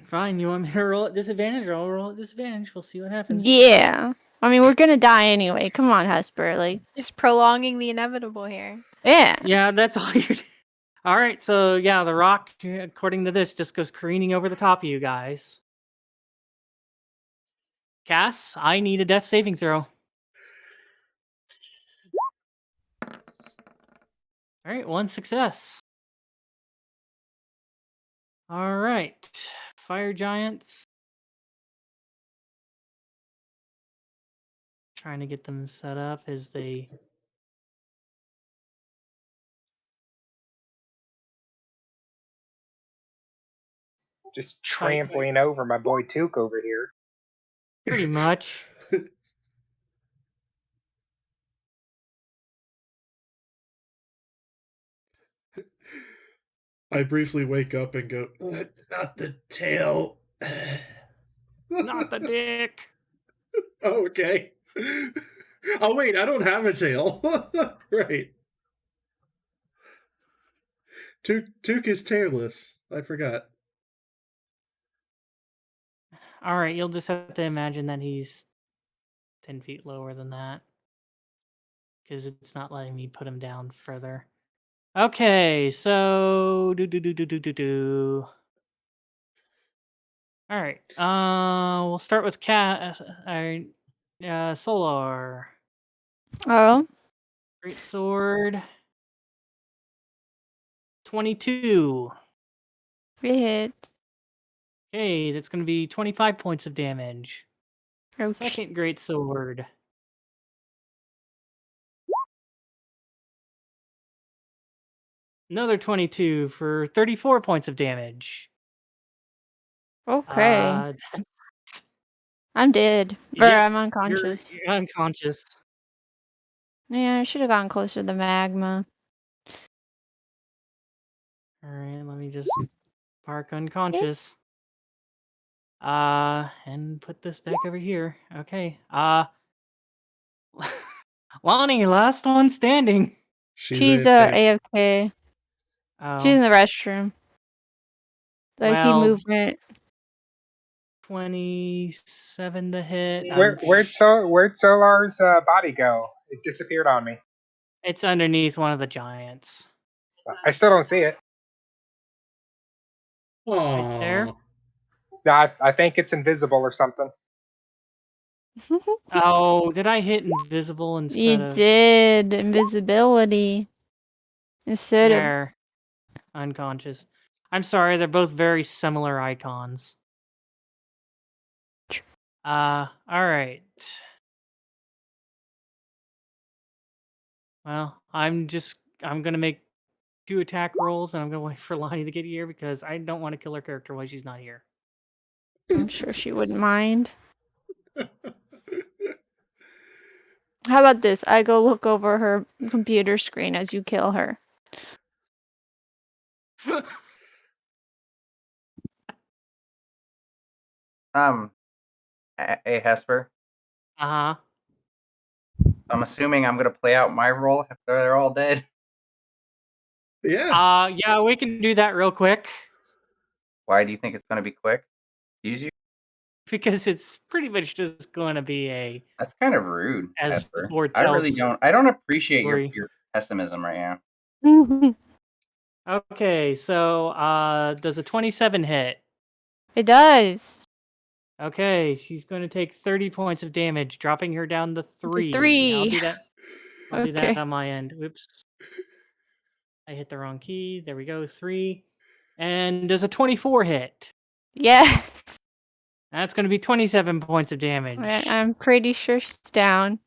Speaker 1: Fine. You want me to roll at disadvantage? I'll roll at disadvantage. We'll see what happens.
Speaker 6: Yeah. I mean, we're gonna die anyway. Come on, Hesper. Like,
Speaker 5: Just prolonging the inevitable here.
Speaker 6: yeah.
Speaker 1: Yeah, that's all you do. All right, so yeah, the rock, according to this, just goes careening over the top of you guys. Cass, I need a death saving throw. All right, 1 success. All right, fire giants. Trying to get them set up as they...
Speaker 4: Just trampling over my boy Took over here.
Speaker 1: Pretty much.
Speaker 2: I briefly wake up and go, not the tail.
Speaker 1: Not the dick.
Speaker 2: Oh, okay. Oh, wait, I don't have a tail. Right. Took is tailless. I forgot.
Speaker 1: All right, you'll just have to imagine that he's 10 feet lower than that. Because it's not letting me put him down further. Okay, so... All right. We'll start with Solar.
Speaker 6: Oh.
Speaker 1: Great sword. 22.
Speaker 6: It hits.
Speaker 1: Okay, that's going to be 25 points of damage.
Speaker 6: Ouch.
Speaker 1: Second great sword. Another 22 for 34 points of damage.
Speaker 6: Okay. I'm dead. Or
Speaker 1: Yeah,
Speaker 6: I'm unconscious.
Speaker 1: You're unconscious.
Speaker 6: Yeah, I should have gotten closer to the magma.
Speaker 1: All right, let me just mark unconscious. And put this back over here. Okay. Lani, last one standing.
Speaker 6: She's
Speaker 2: AFK.
Speaker 6: AFK.
Speaker 1: Oh.
Speaker 6: She's in the restroom. I see
Speaker 1: Well,
Speaker 6: movement.
Speaker 1: 27 to hit.
Speaker 4: Where'd Solar's body go? It disappeared on me.
Speaker 1: It's underneath one of the giants.
Speaker 4: I still don't see it.
Speaker 1: Right there.
Speaker 2: Aww.
Speaker 4: No, I think it's invisible or something.
Speaker 1: Oh, did I hit invisible
Speaker 6: You
Speaker 1: instead of
Speaker 6: did invisibility instead of
Speaker 1: there? Unconscious. I'm sorry, they're both very similar icons. All right. Well, I'm gonna make 2 attack rolls, and I'm gonna wait for Lani to get here because I don't want to kill her character while she's not here.
Speaker 6: I'm sure she wouldn't mind. How about this? I go look over her computer screen as you kill her.
Speaker 7: Hey Hesper.
Speaker 1: Uh-huh.
Speaker 7: I'm assuming I'm gonna play out my role if they're all dead.
Speaker 2: Yeah.
Speaker 1: Yeah, we can do that real quick
Speaker 7: Why do you think it's gonna be quick? Use you.
Speaker 1: because it's pretty much just going to be a
Speaker 7: That's kind of rude,
Speaker 1: as
Speaker 7: Hesper. I
Speaker 1: foretells
Speaker 7: really don't. I don't appreciate your
Speaker 1: story.
Speaker 7: pessimism right now.
Speaker 1: Okay, so does a 27 hit?
Speaker 6: It does.
Speaker 1: Okay, she's going to take 30 points of damage, dropping her down to 3. I'll
Speaker 6: 3.
Speaker 1: do that. I'll do that
Speaker 6: Okay.
Speaker 1: on my end. Whoops. I hit the wrong key. There we go. 3. And does a 24 hit?
Speaker 6: Yes.
Speaker 1: That's going to be 27 points of damage.
Speaker 6: I'm pretty sure she's down.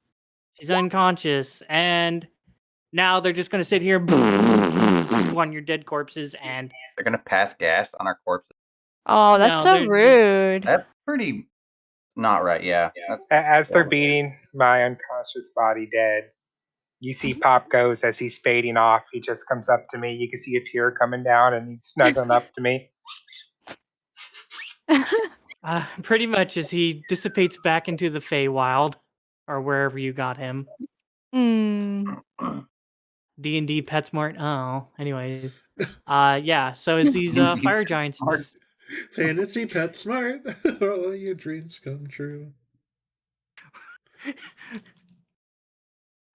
Speaker 1: She's unconscious, and now they're just going to sit here on your dead corpses, and
Speaker 7: They're gonna pass gas on our corpses.
Speaker 6: Oh, that's
Speaker 1: No,
Speaker 6: so
Speaker 1: they're-
Speaker 6: rude.
Speaker 7: That's pretty not right. Yeah. That's
Speaker 4: As they're
Speaker 7: Yeah.
Speaker 4: beating my unconscious body dead, you see Pop goes as he's fading off. He just comes up to me. You can see a tear coming down, and he's snuggling up to me.
Speaker 1: pretty much as he dissipates back into the Feywild, or wherever you got him.
Speaker 6: Hmm.
Speaker 1: D&D PetSmart. Oh, anyways. Yeah, so as these fire giants
Speaker 7: Smart.
Speaker 1: just
Speaker 2: Fantasy Pet Smart. All your dreams come true.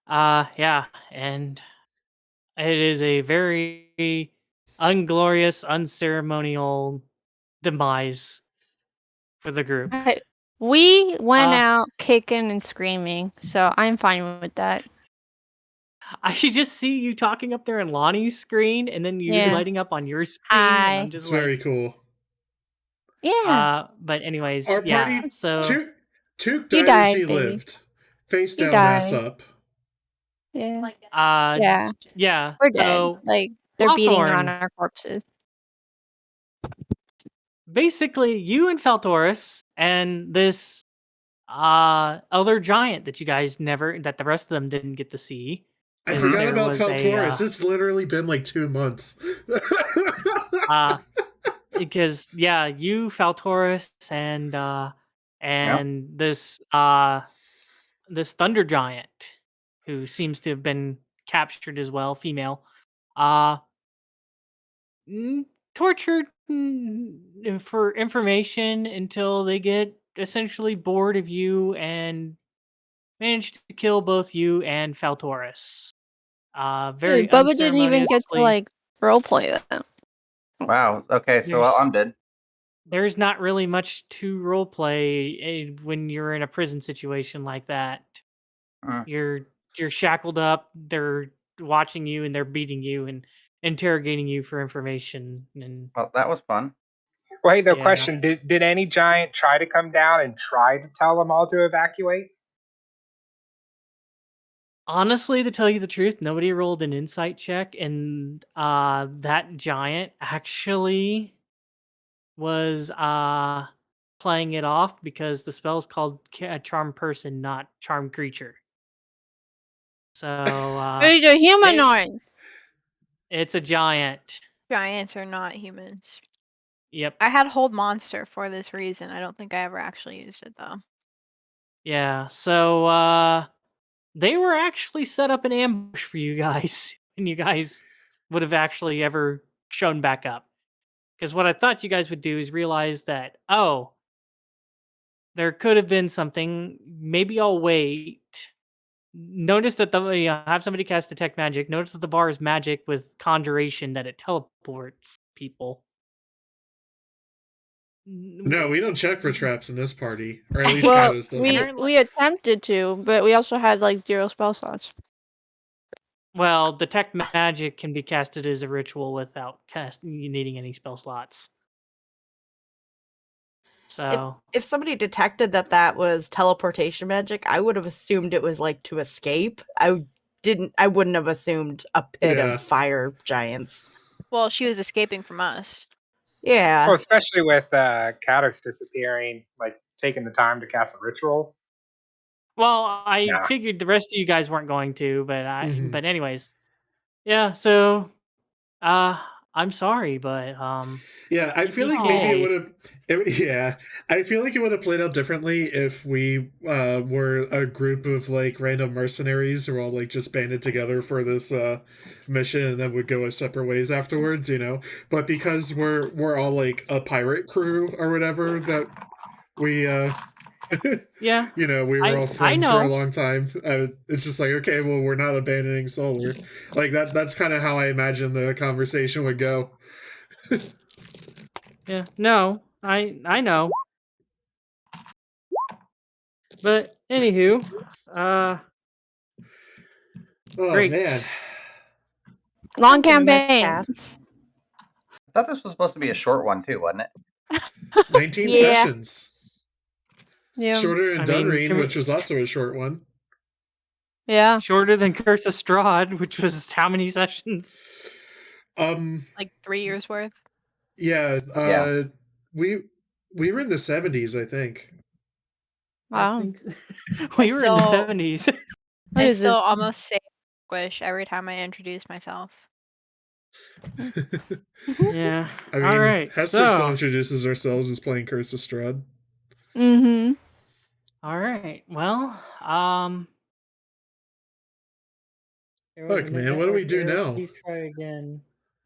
Speaker 1: yeah, and it is a very unglorious, unceremonial demise for the group.
Speaker 6: We went
Speaker 1: Uh,
Speaker 6: out kicking and screaming, so I'm fine with that.
Speaker 1: I just see you talking up there in Lonnie's screen, and then you
Speaker 6: Yeah.
Speaker 1: lighting up on your screen, and I'm
Speaker 6: Hi.
Speaker 1: just
Speaker 2: It's
Speaker 1: like,
Speaker 2: very cool.
Speaker 6: Yeah.
Speaker 1: but anyways,
Speaker 2: Our
Speaker 1: yeah.
Speaker 2: party,
Speaker 1: So
Speaker 2: Took
Speaker 6: You
Speaker 2: died as
Speaker 6: died,
Speaker 2: he
Speaker 6: baby.
Speaker 2: lived. Face
Speaker 6: You
Speaker 2: down, ass
Speaker 6: died.
Speaker 2: up.
Speaker 6: Yeah.
Speaker 1: yeah,
Speaker 6: Yeah. We're dead.
Speaker 1: So
Speaker 6: Like they're beating on
Speaker 1: Blothorn,
Speaker 6: our corpses.
Speaker 1: basically, you and Feltorus and this other giant that you guys that the rest of them didn't get to see.
Speaker 2: I
Speaker 1: 'cause
Speaker 2: forgot
Speaker 1: there
Speaker 2: about
Speaker 1: was
Speaker 2: Feltorus. It's literally been like 2 months.
Speaker 1: because yeah, you Faltorus and this thunder giant who seems to have been captured as well, female, uh tortured for information until they get essentially bored of you and managed to kill both you and Faltorus. Very
Speaker 6: Dude, Bubba didn't even get to
Speaker 1: unceremoniously.
Speaker 6: roleplay that.
Speaker 7: Wow. Okay, so
Speaker 1: There's
Speaker 7: I'm dead.
Speaker 1: there's not really much to roleplay when you're in a prison situation like that.
Speaker 7: Hmm.
Speaker 1: You're shackled up. They're watching you and they're beating you, and interrogating you for information. And
Speaker 7: Well, that was fun.
Speaker 4: Well, hey, the
Speaker 1: Yeah.
Speaker 4: question: Did any giant try to come down and try to tell them all to evacuate?
Speaker 1: honestly, to tell you the truth, nobody rolled an insight check, and that giant actually was playing it off because the spell's called charm person, not charm creature. So
Speaker 6: It's a humanoid.
Speaker 1: it's a giant.
Speaker 5: Giants are not humans.
Speaker 1: Yep.
Speaker 5: I had hold monster for this reason. I don't think I ever actually used it though.
Speaker 1: Yeah. So they were actually set up an ambush for you guys, and you guys would have actually ever shown back up. Because what I thought you guys would do is realize that, oh, there could have been something. Maybe I'll wait. Notice that have somebody cast detect magic. Notice that the bar is magic with conjuration, that it teleports people.
Speaker 2: No, we don't check for traps in this party, or at least
Speaker 6: Well,
Speaker 2: Cados doesn't.
Speaker 6: we attempted to, but we also had like 0 spell slots.
Speaker 1: Well, detect magic can be casted as a ritual without needing any spell slots. So
Speaker 3: If somebody detected that was teleportation magic, I would have assumed it was like to escape. I wouldn't have assumed a pit
Speaker 2: Yeah.
Speaker 3: of fire giants.
Speaker 5: Well, she was escaping from us.
Speaker 3: Yeah.
Speaker 4: Well, especially with Cados disappearing, like taking the time to cast a ritual.
Speaker 1: well, I
Speaker 4: Nah.
Speaker 1: figured the rest of you guys weren't going to, but
Speaker 2: Mhm.
Speaker 1: but anyways. Yeah, so I'm sorry, but
Speaker 2: Yeah, I feel like maybe it would have. Yeah, I feel like it would have played out differently if we were a group of like random mercenaries who all like just banded together for this mission and then would go our separate ways afterwards, you know. But because we're all like a pirate crew or whatever, that we
Speaker 1: yeah,
Speaker 2: you know, we were all
Speaker 1: I
Speaker 2: friends for a
Speaker 1: know.
Speaker 2: long time. It's just like, okay, well, we're not abandoning Solar. Like that's kind of how I imagine the conversation would go.
Speaker 1: Yeah, no, I know. But anywho,
Speaker 2: Oh
Speaker 1: great.
Speaker 2: man.
Speaker 6: Long
Speaker 3: Fucking miss
Speaker 6: campaign.
Speaker 3: Cass.
Speaker 7: I thought this was supposed to be a short one too, wasn't it?
Speaker 2: 19
Speaker 3: Yeah.
Speaker 2: sessions.
Speaker 6: Yeah.
Speaker 2: Shorter than
Speaker 1: I mean,
Speaker 2: Dunreen,
Speaker 1: can we-
Speaker 2: which was also a short one.
Speaker 6: Yeah.
Speaker 1: Shorter than Curse of Strahd, which was how many sessions?
Speaker 5: Like 3 years worth.
Speaker 2: Yeah,
Speaker 7: Yeah.
Speaker 2: we were in the 70s, I think.
Speaker 6: Wow.
Speaker 1: I think we were in the
Speaker 5: still-
Speaker 1: 70s.
Speaker 6: What
Speaker 5: I
Speaker 6: is
Speaker 5: still
Speaker 6: this?
Speaker 5: almost say squish every time I introduce myself.
Speaker 1: Yeah.
Speaker 2: I mean,
Speaker 1: All right.
Speaker 2: Hesper still
Speaker 1: So,
Speaker 2: introduces ourselves as playing Curse of Strahd.
Speaker 6: Mm-hmm.
Speaker 1: all right. Well, there was
Speaker 2: Fuck,
Speaker 1: a
Speaker 2: man, what do we
Speaker 1: network
Speaker 2: do
Speaker 1: error.
Speaker 2: now?
Speaker 1: Please try again.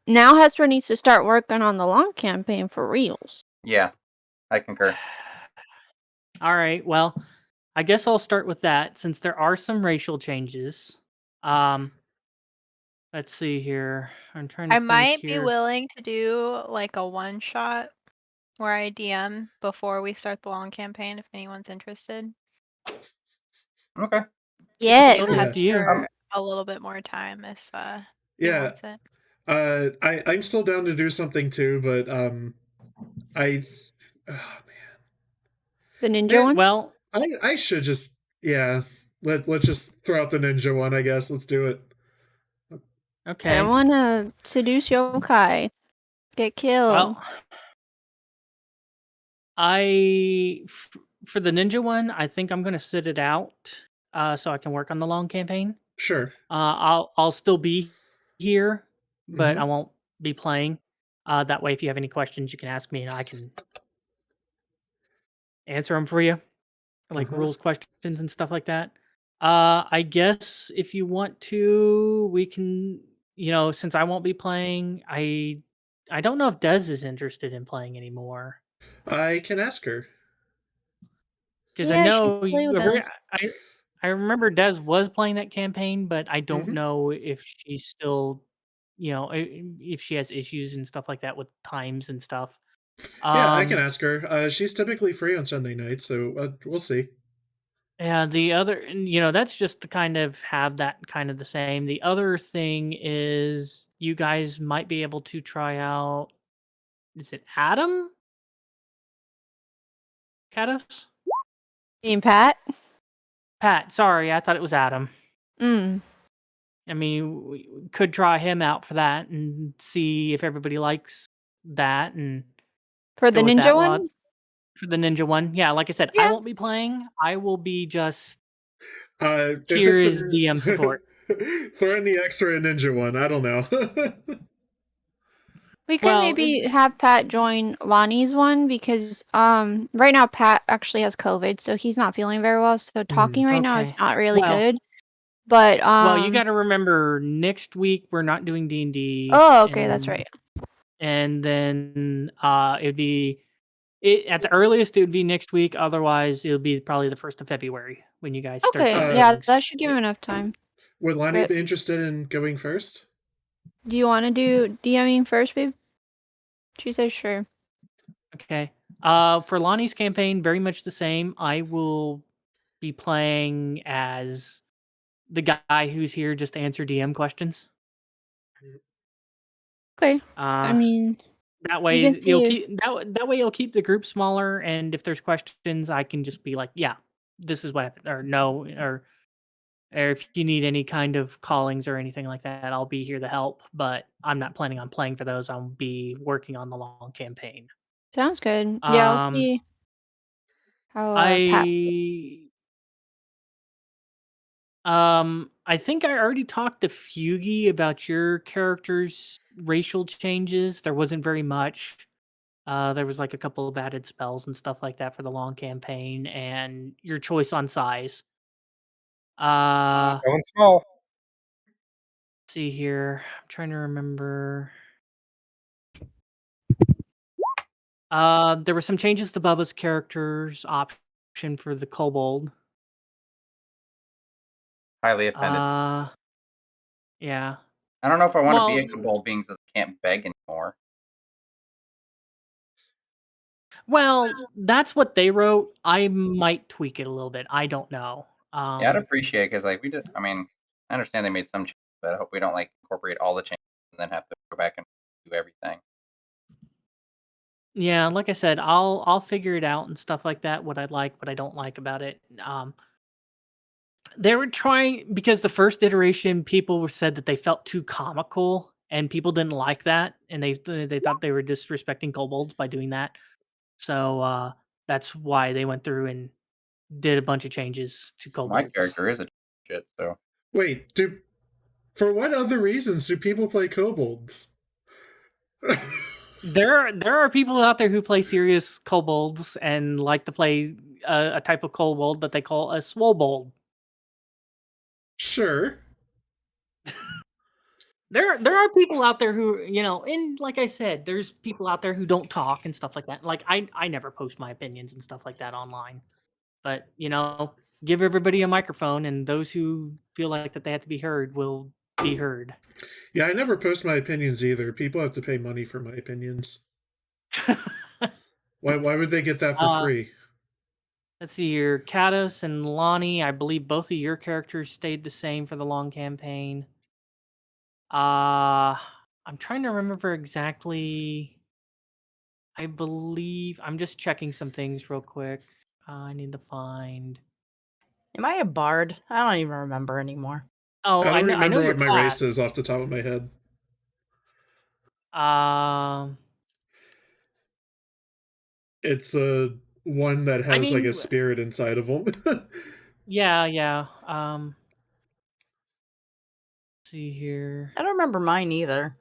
Speaker 6: Now Hesper needs to start working on the long campaign for reals.
Speaker 7: Yeah, I concur.
Speaker 1: All right. Well, I guess I'll start with that since there are some racial changes. Let's see here. I'm trying to
Speaker 5: I
Speaker 1: think
Speaker 5: might be
Speaker 1: here.
Speaker 5: willing to do like a one shot where I DM before we start the long campaign if anyone's interested.
Speaker 7: Okay.
Speaker 6: Yes.
Speaker 1: Totally up to you.
Speaker 5: For a little bit more time if he
Speaker 2: Yeah,
Speaker 5: wants it.
Speaker 2: I'm still down to do something too, but I, oh
Speaker 6: The ninja
Speaker 2: Man,
Speaker 6: one?
Speaker 1: Well,
Speaker 2: man, I should just let's just throw out the ninja one, I guess. Let's do it.
Speaker 1: okay.
Speaker 6: I want to seduce yokai. Get killed.
Speaker 1: Well, for the ninja one, I think I'm gonna sit it out, so I can work on the long campaign.
Speaker 2: Sure.
Speaker 1: I'll still be here, but
Speaker 2: Mhm.
Speaker 1: I won't be playing. That way, if you have any questions, you can ask me, and I can answer them for you, like
Speaker 2: Uh-huh.
Speaker 1: rules questions and stuff like that. I guess if you want to, we can. Since I won't be playing, I don't know if Des is interested in playing anymore.
Speaker 2: I can ask her.
Speaker 1: Because I
Speaker 6: Yeah, she
Speaker 1: know
Speaker 6: can play with us.
Speaker 1: I remember Des was playing that campaign, but I don't
Speaker 2: Mhm.
Speaker 1: know if she's still, if she has issues and stuff like that with times and stuff.
Speaker 2: Yeah, I can ask her. She's typically free on Sunday nights, so we'll see.
Speaker 1: Yeah, the other, that's just to kind of have that kind of the same. The other thing is you guys might be able to try out, is it Adam? Cados?
Speaker 6: You mean Pat?
Speaker 1: Pat, sorry, I thought it was Adam.
Speaker 6: Mm.
Speaker 1: I mean, we could try him out for that and see if everybody likes that and
Speaker 6: For
Speaker 1: go
Speaker 6: the
Speaker 1: with
Speaker 6: ninja
Speaker 1: that lot.
Speaker 6: one?
Speaker 1: For the ninja one. Yeah, like I said, I
Speaker 6: Yeah.
Speaker 1: won't be playing. I will be just
Speaker 2: If
Speaker 1: here
Speaker 2: it's
Speaker 1: is DM support.
Speaker 2: throw in the extra ninja one. I don't know.
Speaker 6: We could
Speaker 1: Well,
Speaker 6: maybe have Pat join Lani's one because right now Pat actually has COVID, so he's not feeling very well. So talking right now is
Speaker 1: okay.
Speaker 6: not really
Speaker 1: Well,
Speaker 6: good. But
Speaker 1: well, you got to remember next week we're not doing D&D.
Speaker 6: oh, okay, that's right.
Speaker 1: And then it'd be at the earliest it would be next week. Otherwise, it would be probably the 1st of February when you guys start.
Speaker 6: Okay,
Speaker 1: doing
Speaker 6: yeah,
Speaker 1: things.
Speaker 6: that should give him enough time.
Speaker 2: Would Lani
Speaker 6: But
Speaker 2: be interested in going first?
Speaker 6: do you want to do DMing first, babe? She says sure.
Speaker 1: Okay. For Lonnie's campaign, very much the same. I will be playing as the guy who's here just to answer DM questions.
Speaker 6: Okay. I mean,
Speaker 1: that
Speaker 6: we
Speaker 1: way
Speaker 6: can see
Speaker 1: you'll
Speaker 6: if
Speaker 1: keep that way you'll keep the group smaller, and if there's questions, I can just be like, yeah, this is what happened, or no, or if you need any kind of callings or anything like that, I'll be here to help. But I'm not planning on playing for those. I'll be working on the long campaign.
Speaker 6: sounds good. Yeah, I'll see how Pat.
Speaker 1: I think I already talked to Feugy about your character's racial changes. There wasn't very much. There was like a couple of added spells and stuff like that for the long campaign, and your choice on size.
Speaker 4: Going small.
Speaker 1: Let's see here. I'm trying to remember. There were some changes to Bubba's character's option for the kobold.
Speaker 7: Highly offended.
Speaker 1: Yeah.
Speaker 7: I don't know if I want to be a
Speaker 1: Well,
Speaker 7: kobold being that I can't beg anymore.
Speaker 1: well, that's what they wrote. I might tweak it a little bit. I don't know.
Speaker 7: Yeah, I'd appreciate because like we did. I mean, I understand they made some changes, but I hope we don't like incorporate all the changes and then have to go back and do everything.
Speaker 1: Yeah, like I said, I'll figure it out and stuff like that. What I like, what I don't like about it. They were trying because the first iteration, people said that they felt too comical, and people didn't like that, and they thought they were disrespecting kobolds by doing that. So that's why they went through and did a bunch of changes to
Speaker 7: My
Speaker 1: kobolds.
Speaker 7: character is a shit, so
Speaker 2: Wait, for what other reasons do people play kobolds?
Speaker 1: There are people out there who play serious kobolds and like to play a type of kobold that they call a swobold.
Speaker 2: Sure.
Speaker 1: There are people out there who, and like I said, there's people out there who don't talk and stuff like that. Like I never post my opinions and stuff like that online. But, give everybody a microphone, and those who feel like that they have to be heard will be heard.
Speaker 2: Yeah, I never post my opinions either. People have to pay money for my opinions. Why would they get that for free?
Speaker 1: Let's see here. Cados and Lani, I believe both of your characters stayed the same for the long campaign. I'm trying to remember exactly. I believe I'm just checking some things real quick. I need to find.
Speaker 3: Am I a bard? I don't even remember anymore.
Speaker 1: Oh,
Speaker 2: I don't
Speaker 1: I know
Speaker 2: remember
Speaker 1: your
Speaker 2: what my
Speaker 1: class.
Speaker 2: race is off the top of my head. It's a one that has like a spirit inside of them.
Speaker 1: Yeah. See here.
Speaker 3: I don't remember mine either.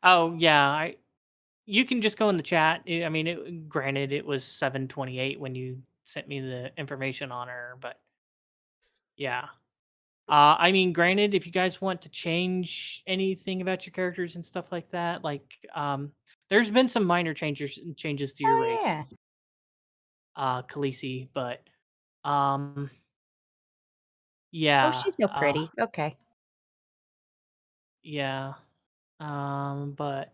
Speaker 1: Oh yeah, you can just go in the chat. I mean, granted, it was 7:28 when you sent me the information on her, but yeah. I mean, granted, if you guys want to change anything about your characters and stuff like that, like, there's been some minor changes to your race,
Speaker 3: Yeah.
Speaker 1: Khaleesi, but, yeah.
Speaker 3: Oh, she's so pretty. Okay.
Speaker 1: Yeah. But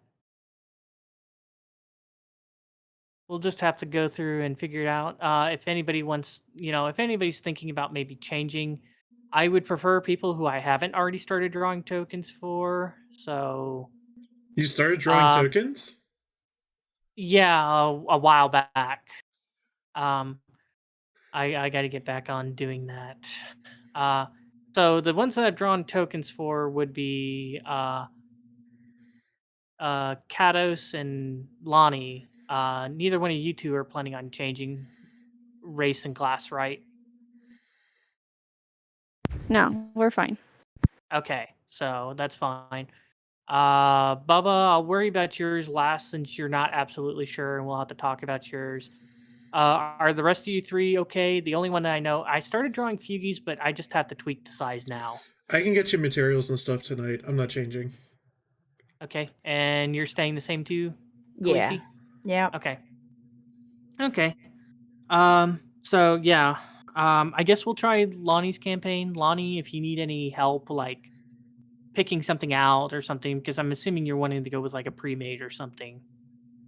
Speaker 1: we'll just have to go through and figure it out. If anybody wants, if anybody's thinking about maybe changing, I would prefer people who I haven't already started drawing tokens for. So
Speaker 2: You started drawing tokens?
Speaker 1: yeah, a while back. I got to get back on doing that. So the ones that I've drawn tokens for would be Cados and Lani. Neither one of you two are planning on changing race and class, right?
Speaker 6: No, we're fine.
Speaker 1: Okay, so that's fine. Bubba, I'll worry about yours last since you're not absolutely sure, and we'll have to talk about yours. Are the rest of you three okay? The only one that I know, I started drawing Feugy's, but I just have to tweak the size now.
Speaker 2: I can get you materials and stuff tonight. I'm not changing.
Speaker 1: Okay, and you're staying the same too,
Speaker 3: Yeah.
Speaker 1: Khaleesi?
Speaker 3: Yeah.
Speaker 1: Okay. Okay. So yeah. I guess we'll try Lani's campaign. Lani, if you need any help, like picking something out or something, because I'm assuming you're wanting to go with like a pre-made or something,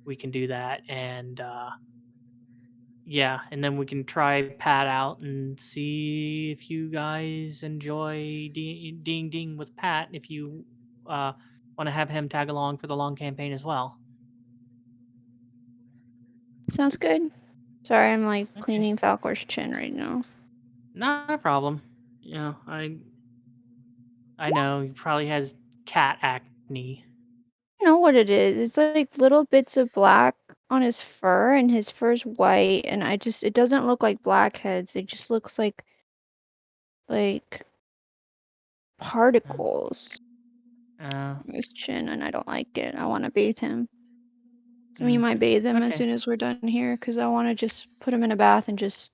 Speaker 1: we can do that. And yeah, and then we can try Pat out and see if you guys enjoy ding ding with Pat. If you want to have him tag along for the long campaign as well.
Speaker 6: Sounds good. Sorry, I'm like
Speaker 1: Okay.
Speaker 6: cleaning Falcor's chin right now.
Speaker 1: Not a problem. I know he probably has cat acne.
Speaker 6: I don't know what it is. It's like little bits of black on his fur, and his fur's white, and it doesn't look like blackheads. It just looks like particles on his chin, and I don't like it. I want to bathe him. So we might bathe him as
Speaker 1: Okay.
Speaker 6: soon as we're done here, because I want to just put him in a bath and just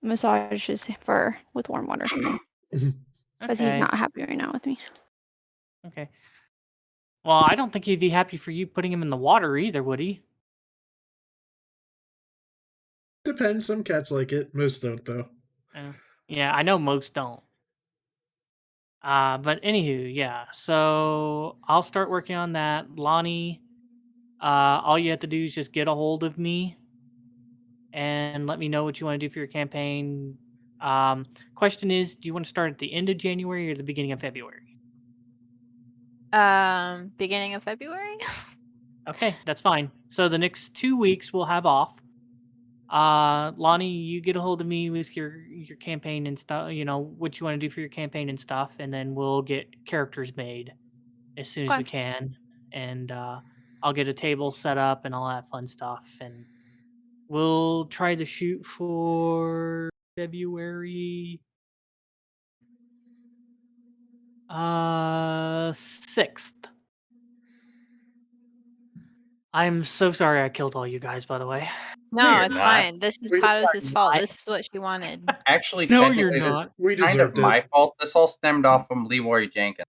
Speaker 6: massage his fur with warm water. Because he's not happy right now with me.
Speaker 1: Okay. Well, I don't think he'd be happy for you putting him in the water either, would he?
Speaker 2: Depends. Some cats like it. Most don't, though.
Speaker 1: Yeah, I know most don't. But anywho, yeah. So I'll start working on that. Lani, all you have to do is just get a hold of me and let me know what you want to do for your campaign. Question is, do you want to start at the end of January or the beginning of February?
Speaker 5: Beginning of February.
Speaker 1: Okay, that's fine. So the next 2 weeks we'll have off. Lani, you get a hold of me with your campaign and stuff, what you want to do for your campaign and stuff, and then we'll get characters made as soon as we can. And I'll get a table set up and all that fun stuff, and we'll try to shoot for February 6th. I'm so sorry I killed all you guys, by the way.
Speaker 5: No, it's fine. This is
Speaker 7: We
Speaker 5: Cados' fault. This is what she wanted.
Speaker 7: Actually,
Speaker 1: No, you're
Speaker 7: technically,
Speaker 1: not.
Speaker 2: We
Speaker 7: it's kind of
Speaker 2: deserved it.
Speaker 7: my fault. This all stemmed off from Leroy Jenkins.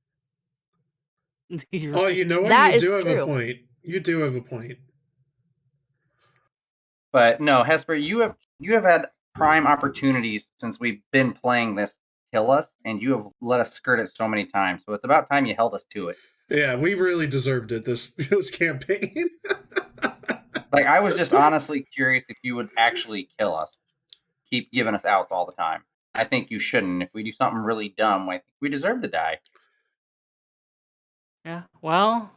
Speaker 2: Oh, you know what?
Speaker 3: That
Speaker 2: You
Speaker 3: is
Speaker 2: do have
Speaker 3: true.
Speaker 2: a point. You do have a point.
Speaker 7: But no, Hesper, you have had prime opportunities since we've been playing this to kill us, and you have let us skirt it so many times. So it's about time you held us to it.
Speaker 2: Yeah, we really deserved it this campaign.
Speaker 7: Like, I was just honestly curious if you would actually kill us. Keep giving us outs all the time. I think you shouldn't. If we do something really dumb, I think we deserve to die.
Speaker 1: Yeah, well,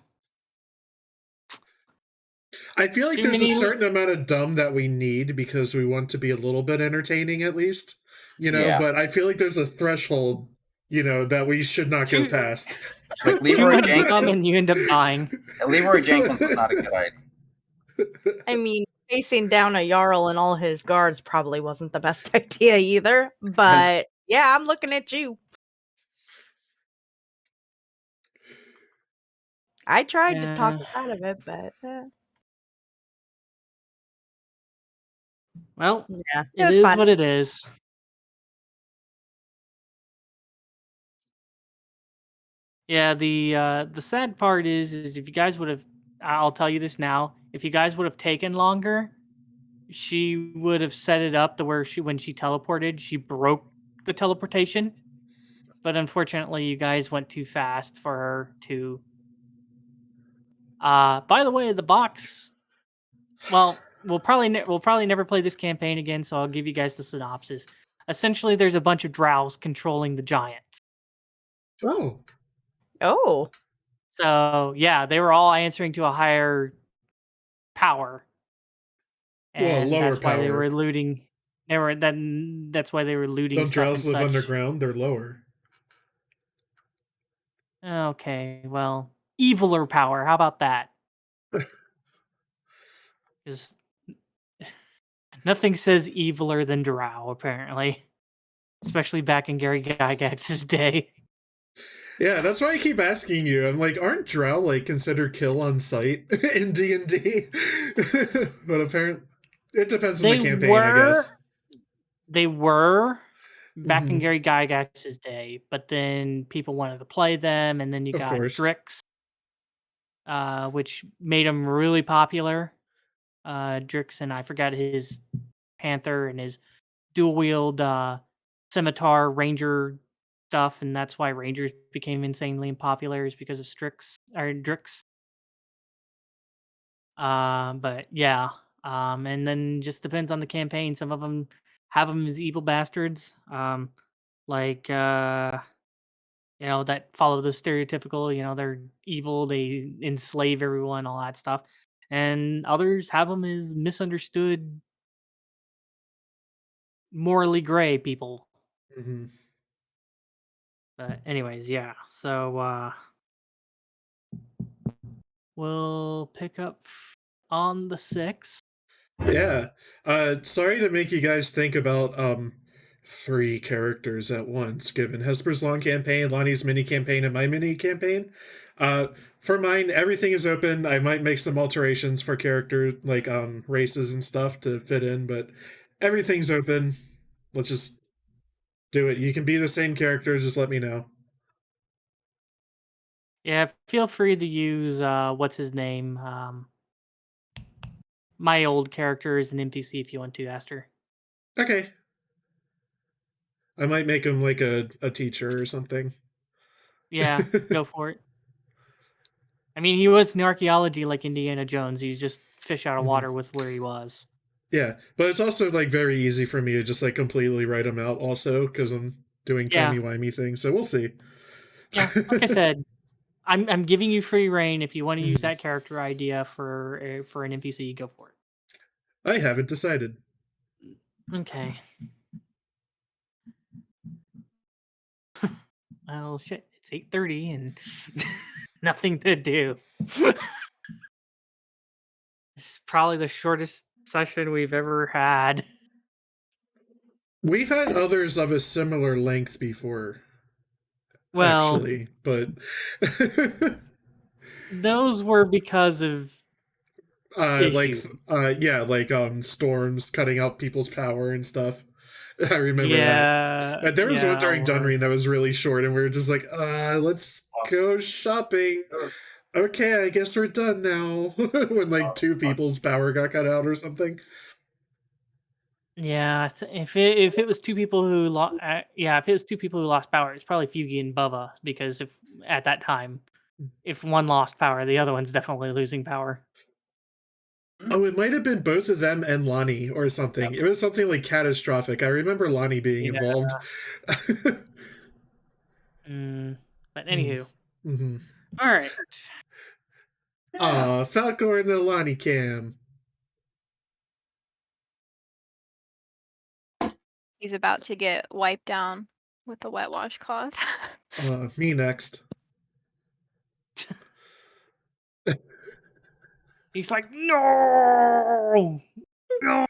Speaker 2: I feel like
Speaker 1: Too
Speaker 2: there's a
Speaker 1: many-
Speaker 2: certain amount of dumb that we need because we want to be a little bit entertaining at least,
Speaker 7: Yeah.
Speaker 2: but I feel like there's a threshold, that we should not go past.
Speaker 7: Like
Speaker 1: too
Speaker 7: Leroy
Speaker 1: much
Speaker 7: Jenkins.
Speaker 1: dumb and you end up dying.
Speaker 7: Leroy Jenkins was not a good idea.
Speaker 3: I mean, facing down a Jarl and all his guards probably wasn't the best idea either. But yeah, I'm looking at you. I tried to talk us out of it, but
Speaker 1: Well,
Speaker 3: yeah,
Speaker 1: it
Speaker 3: it was
Speaker 1: is
Speaker 3: fun.
Speaker 1: what it is. Yeah, the sad part is if you guys would have, I'll tell you this now, if you guys would have taken longer, she would have set it up to where when she teleported, she broke the teleportation. But unfortunately, you guys went too fast for her to. By the way, the box Well, we'll probably never play this campaign again, so I'll give you guys the synopsis. Essentially, there's a bunch of drows controlling the giants.
Speaker 2: Oh,
Speaker 3: Oh.
Speaker 1: So yeah, they were all answering to a higher power,
Speaker 2: well,
Speaker 1: and
Speaker 2: lower
Speaker 1: that's why they were
Speaker 2: power.
Speaker 1: looting. That's why they were looting
Speaker 2: Don't
Speaker 1: stuff and
Speaker 2: drows live
Speaker 1: such.
Speaker 2: underground? They're lower.
Speaker 1: Okay, well, eviler power. How about that? Because nothing says eviler than drow, apparently. Especially back in Gary Gygax's day.
Speaker 2: Yeah, that's why I keep asking you. I'm like, aren't drow like considered kill on sight in D&D? But apparently, it depends on the campaign, I guess.
Speaker 1: They were back in
Speaker 2: Mhm.
Speaker 1: Gary Gygax's day, but then people wanted to play them, and then you
Speaker 2: Of
Speaker 1: got
Speaker 2: course.
Speaker 1: Drix, which made him really popular. Drix, and I forgot his panther and his dual wield scimitar ranger stuff, and that's why rangers became insanely popular, is because of Drix. But yeah, and then just depends on the campaign. Some of them have them as evil bastards, like that follow the stereotypical. They're evil, they enslave everyone, all that stuff, and others have them as misunderstood, morally gray people.
Speaker 2: Mhm.
Speaker 1: But anyways, yeah. So we'll pick up on the 6th.
Speaker 2: Yeah. Sorry to make you guys think about 3 characters at once, given Hesper's long campaign, Lani's mini campaign, and my mini campaign. For mine, everything is open. I might make some alterations for character like races and stuff to fit in, but everything's open. Let's just do it. You can be the same character, just let me know.
Speaker 1: Yeah, feel free to use what's his name? My old character is an NPC if you want to, Aster.
Speaker 2: Okay. I might make him like a teacher or something.
Speaker 1: Yeah, go for it. I mean, he was in archaeology like Indiana Jones. He's just fish out of water with where he was.
Speaker 2: Yeah, but it's also like very easy for me to just like completely write them out also because I'm doing
Speaker 1: Yeah.
Speaker 2: timey-wimey things, so we'll see.
Speaker 1: Yeah, like I said, I'm giving you free reign. If you want to use that character idea for an NPC, go for it.
Speaker 2: I haven't decided.
Speaker 1: Okay. Well, shit, it's 8:30 and nothing to do. It's probably the shortest session we've ever had.
Speaker 2: We've had others of a similar length before,
Speaker 1: Well,
Speaker 2: actually, but
Speaker 1: those were because of issues.
Speaker 2: storms cutting out people's power and stuff. I remember that.
Speaker 1: Yeah,
Speaker 2: There was one during
Speaker 1: or
Speaker 2: Dunring that was really short, and we were just like, let's go shopping. Okay, I guess we're done now. When like 2 people's power got cut out or something.
Speaker 1: yeah, if it was 2 people who lost, if it was 2 people who lost power, it's probably Feugy and Bubba, because if at that time, if one lost power, the other one's definitely losing power.
Speaker 2: Oh, it might have been both of them and Lani or something. It was something like catastrophic. I remember Lani being
Speaker 1: Yeah.
Speaker 2: involved.
Speaker 1: But anywho,
Speaker 2: Mm-hmm.
Speaker 1: all right.
Speaker 2: Falcor and the Lani cam.
Speaker 5: He's about to get wiped down with a wet washcloth.
Speaker 2: Me next.
Speaker 1: He's like, no, no.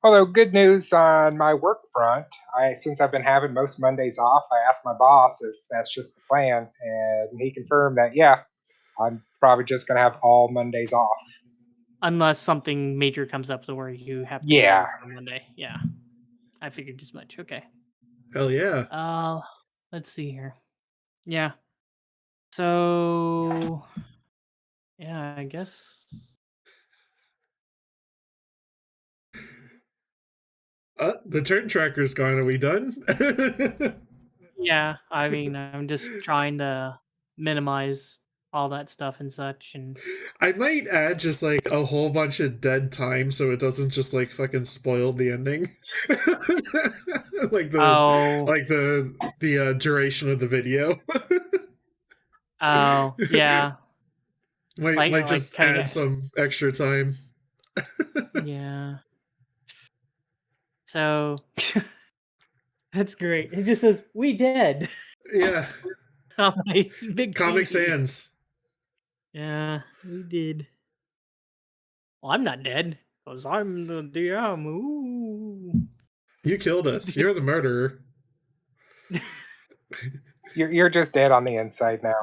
Speaker 4: Although good news on my work front, since I've been having most Mondays off, I asked my boss if that's just the plan, and he confirmed that yeah, I'm probably just gonna have all Mondays off.
Speaker 1: Unless something major comes up to where you have to be
Speaker 4: Yeah.
Speaker 1: there for Monday. Yeah, I figured as much. Okay.
Speaker 2: Hell yeah.
Speaker 1: Let's see here. Yeah. So, yeah, I guess.
Speaker 2: The turn tracker's gone. Are we done?
Speaker 1: Yeah, I mean, I'm just trying to minimize all that stuff and such. And
Speaker 2: I might add just like a whole bunch of dead time so it doesn't just like fucking spoil the ending. like the duration of the video.
Speaker 1: yeah,
Speaker 2: might just
Speaker 1: cutting
Speaker 2: add
Speaker 1: it.
Speaker 2: some extra time.
Speaker 1: Yeah. So that's great. It just says we dead.
Speaker 2: Yeah.
Speaker 1: On my big
Speaker 2: Comic
Speaker 1: TV.
Speaker 2: Sans.
Speaker 1: Yeah, we did. Well, I'm not dead because I'm the DM. Ooh.
Speaker 2: You killed us. You're the murderer.
Speaker 4: You're just dead on the inside now.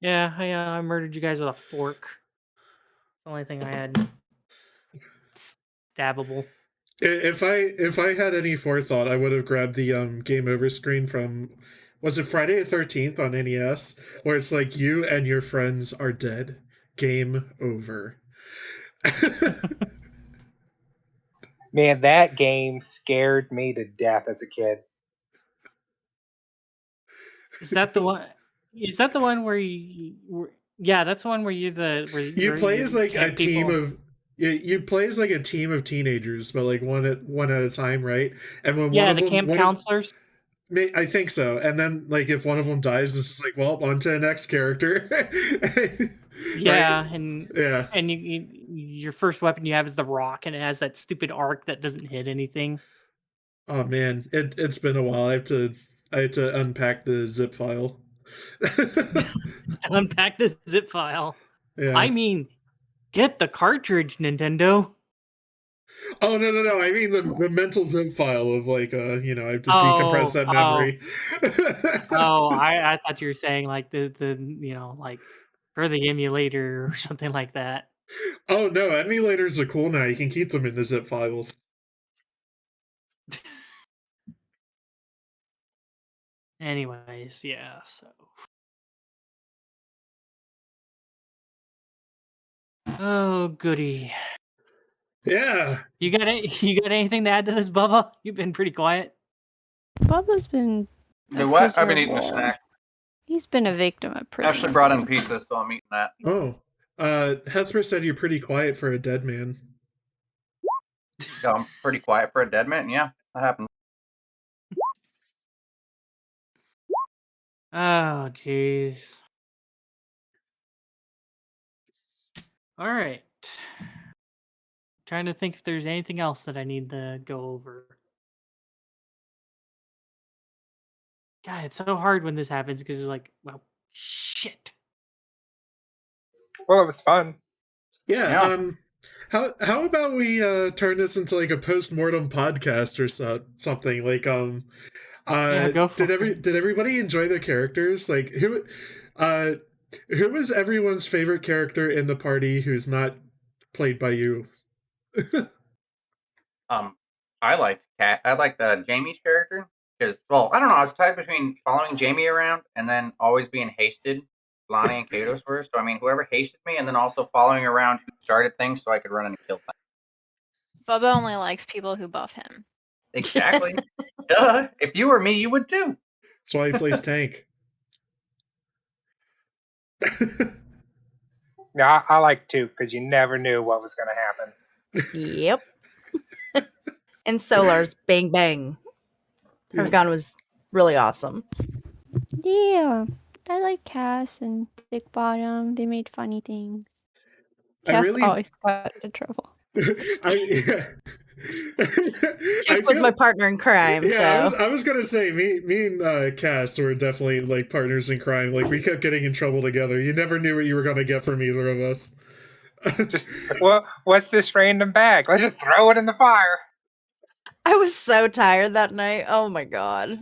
Speaker 1: Yeah, I murdered you guys with a fork. The only thing I had stabbable.
Speaker 2: If I had any forethought, I would have grabbed the game over screen from, was it Friday the 13th on NES, where it's like you and your friends are dead. Game over.
Speaker 4: Man, that game scared me to death as a kid.
Speaker 1: Is that the one? Is that the one where you? Yeah, that's the one where you
Speaker 2: play as like a team
Speaker 1: people.
Speaker 2: of. You play as like a team of teenagers, but like one at a time, right? And when one of
Speaker 1: the
Speaker 2: them,
Speaker 1: camp counselors.
Speaker 2: I think so. And then like if one of them dies, it's like, well, on to the next character.
Speaker 1: Yeah,
Speaker 2: right?
Speaker 1: and
Speaker 2: yeah,
Speaker 1: and your first weapon you have is the rock, and it has that stupid arc that doesn't hit anything.
Speaker 2: Oh man, it's been a while. I have to unpack the zip file.
Speaker 1: Unpack this zip file.
Speaker 2: Yeah.
Speaker 1: I mean, get the cartridge, Nintendo.
Speaker 2: Oh no! I mean the mental zip file of like I have to decompress that memory.
Speaker 1: I thought you were saying like the like for the emulator or something like that.
Speaker 2: Oh no, emulators are cool now. You can keep them in the zip files.
Speaker 1: Anyways, yeah. So. Oh goody.
Speaker 2: Yeah.
Speaker 1: You got anything to add to this, Bubba? You've been pretty quiet.
Speaker 6: Bubba's been.
Speaker 7: The what? I've been eating a snack.
Speaker 6: He's been a victim of prison.
Speaker 7: Ashley brought in pizza, so I'm eating that.
Speaker 2: Oh. Hesper said you're pretty quiet for a dead man.
Speaker 7: Yeah, I'm pretty quiet for a dead man. Yeah, that happened.
Speaker 1: Oh, jeez. All right. Trying to think if there's anything else that I need to go over. God, it's so hard when this happens because it's like, well, shit.
Speaker 4: Well, it was fun.
Speaker 2: Yeah. How about we turn this into like a post-mortem podcast or something? Like
Speaker 1: go for it.
Speaker 2: Did everybody enjoy their characters? Like who was everyone's favorite character in the party who's not played by you?
Speaker 7: I liked Jamie's character because, well, I don't know, I was tied between following Jamie around and then always being hasted. Lani and Cados were, so I mean, whoever hasted me, and then also following around who started things so I could run and kill things.
Speaker 5: Bubba only likes people who buff him.
Speaker 7: Exactly. Duh. If you were me, you would too.
Speaker 2: That's why he plays tank.
Speaker 4: Yeah, I like two because you never knew what was going to happen.
Speaker 3: Yep. And Solar's bang bang. Her gun was really awesome.
Speaker 6: Yeah, I like Cass and Thiccbottom. They made funny things. Cass always got into trouble.
Speaker 3: Duke was my partner in crime.
Speaker 2: Yeah,
Speaker 3: so.
Speaker 2: I was gonna say me and Cass were definitely like partners in crime. Like we kept getting in trouble together. You never knew what you were gonna get from either of us.
Speaker 4: Just what's this random bag? Let's just throw it in the fire.
Speaker 3: I was so tired that night. Oh my god.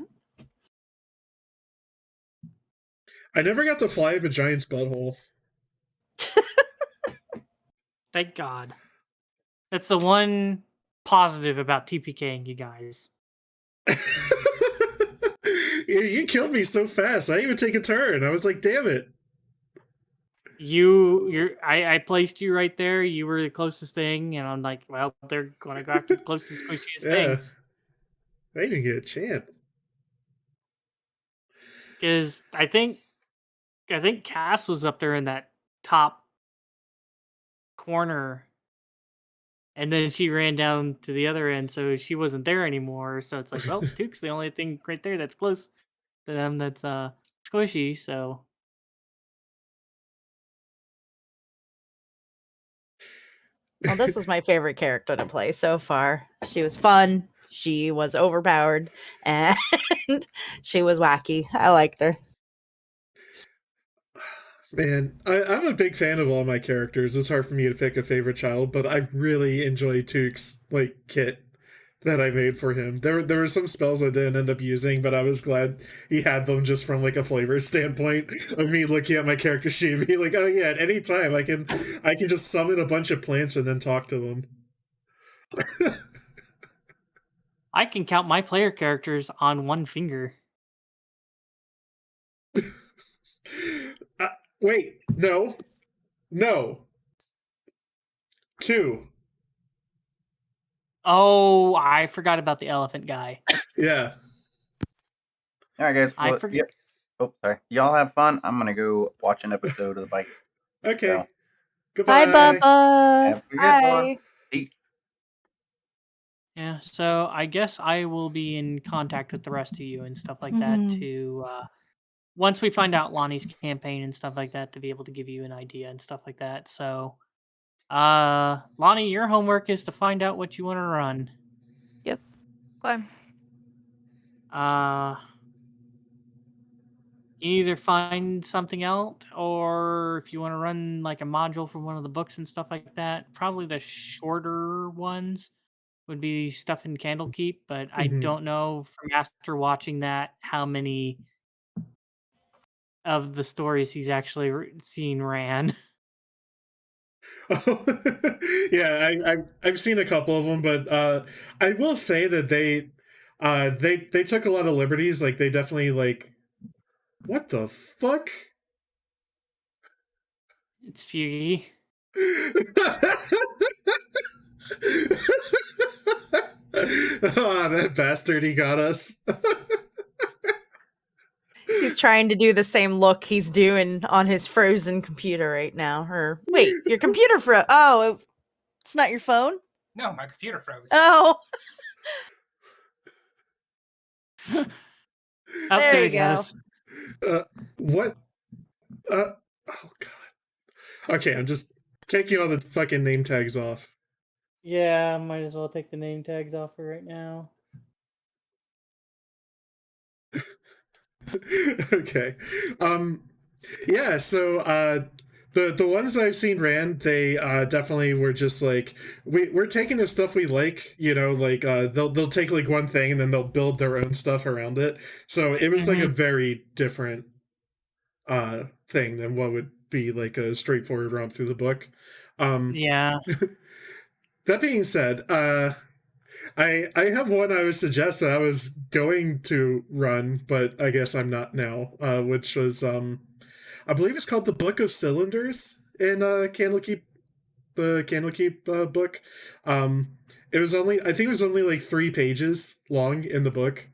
Speaker 2: I never got to fly up a giant's butthole.
Speaker 1: Thank God. That's the one positive about TPKing you guys.
Speaker 2: You killed me so fast. I didn't even take a turn. I was like, damn it.
Speaker 1: I placed you right there. You were the closest thing, and I'm like, well, they're gonna go after the closest squishiest thing.
Speaker 2: I didn't even get a chance.
Speaker 1: Because I think I think Cass was up there in that top corner, and then she ran down to the other end, so she wasn't there anymore. So it's like, well, Took's the only thing right there that's close to them that's squishy. So
Speaker 3: Well, this was my favorite character to play so far. She was fun. She was overpowered, and she was wacky. I liked her.
Speaker 2: Man, I'm a big fan of all my characters. It's hard for me to pick a favorite child, but I really enjoy Took's like kit that I made for him. There were some spells I didn't end up using, but I was glad he had them just from like a flavor standpoint of me looking at my character sheet and be like, oh yeah, at any time I can just summon a bunch of plants and then talk to them.
Speaker 1: I can count my player characters on one finger.
Speaker 2: Wait, no. 2.
Speaker 1: Oh, I forgot about the elephant guy.
Speaker 2: Yeah.
Speaker 7: All right, guys.
Speaker 1: I
Speaker 7: Well,
Speaker 1: forget.
Speaker 7: Oh, sorry. Y'all have fun. I'm gonna go watch an episode of the bike.
Speaker 2: Okay.
Speaker 7: So,
Speaker 2: Goodbye.
Speaker 6: Bye, Bubba.
Speaker 7: have a good one.
Speaker 3: Bye.
Speaker 7: Peace.
Speaker 1: Yeah, so I guess I will be in contact with the rest of you and stuff like
Speaker 6: Mhm.
Speaker 1: that to once we find out Lani's campaign and stuff like that to be able to give you an idea and stuff like that. So Lani, your homework is to find out what you want to run.
Speaker 5: Okay.
Speaker 1: You either find something else, or if you want to run like a module from one of the books and stuff like that, probably the shorter ones would be stuff in Candlekeep, but I
Speaker 2: Mhm.
Speaker 1: don't know from after watching that how many of the stories he's actually seen ran.
Speaker 2: Yeah, I've seen a couple of them, but I will say that they took a lot of liberties. Like they definitely like, what the fuck?
Speaker 1: It's Feugy.
Speaker 2: Ah, that bastard, he got us.
Speaker 3: He's trying to do the same look he's doing on his frozen computer right now. Or wait, your computer froze. Oh, it's not your phone?
Speaker 8: No, my computer froze.
Speaker 3: Oh,
Speaker 1: Oh,
Speaker 3: there
Speaker 1: there
Speaker 3: you
Speaker 1: he
Speaker 3: go.
Speaker 1: goes.
Speaker 2: What? Oh god. Okay, I'm just taking all the fucking name tags off.
Speaker 1: Yeah, might as well take the name tags off for right now.
Speaker 2: Okay. Yeah, so the ones that I've seen ran, they definitely were just like we're taking the stuff we like, you know, like they'll take like one thing and then they'll build their own stuff around it. So it was like a very different thing than what would be like a straightforward romp through the book.
Speaker 1: Yeah.
Speaker 2: That being said, I have one I would suggest that I was going to run, but I guess I'm not now. Which was I believe it's called the Book of Cylinders in Candlekeep, the Candlekeep book. It was only I think it was only like 3 pages long in the book,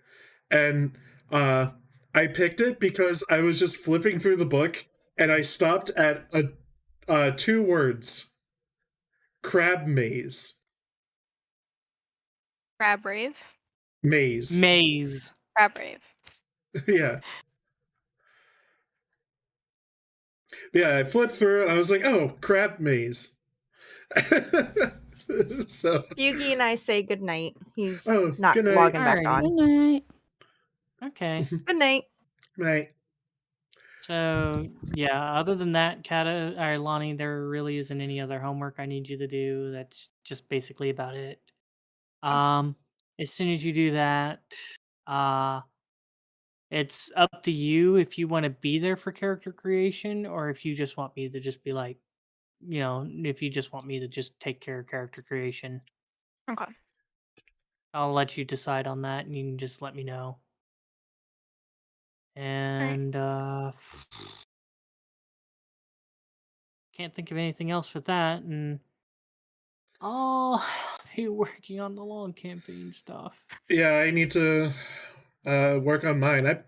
Speaker 2: and I picked it because I was just flipping through the book and I stopped at 2 words: crab maze.
Speaker 5: Crab Rave.
Speaker 2: Maze.
Speaker 1: Maze.
Speaker 5: Crab Rave.
Speaker 2: Yeah. Yeah, I flipped through it and I was like, oh, crab maze. So
Speaker 3: Feugy and I say goodnight. He's
Speaker 2: Oh,
Speaker 3: not
Speaker 2: good night.
Speaker 3: logging back
Speaker 1: Alrighty.
Speaker 3: on.
Speaker 6: Good night.
Speaker 1: Okay.
Speaker 3: Good night.
Speaker 2: Night.
Speaker 1: So yeah, other than that, Cados or Lani, there really isn't any other homework I need you to do. That's just basically about it. As soon as you do that, uh it's up to you if you want to be there for character creation or if you just want me to just be like, if you just want me to just take care of character creation.
Speaker 5: Okay.
Speaker 1: I'll let you decide on that and you can just let me know. And can't think of anything else with that, and I'll be working on the long campaign stuff.
Speaker 2: Yeah, I need to work on mine.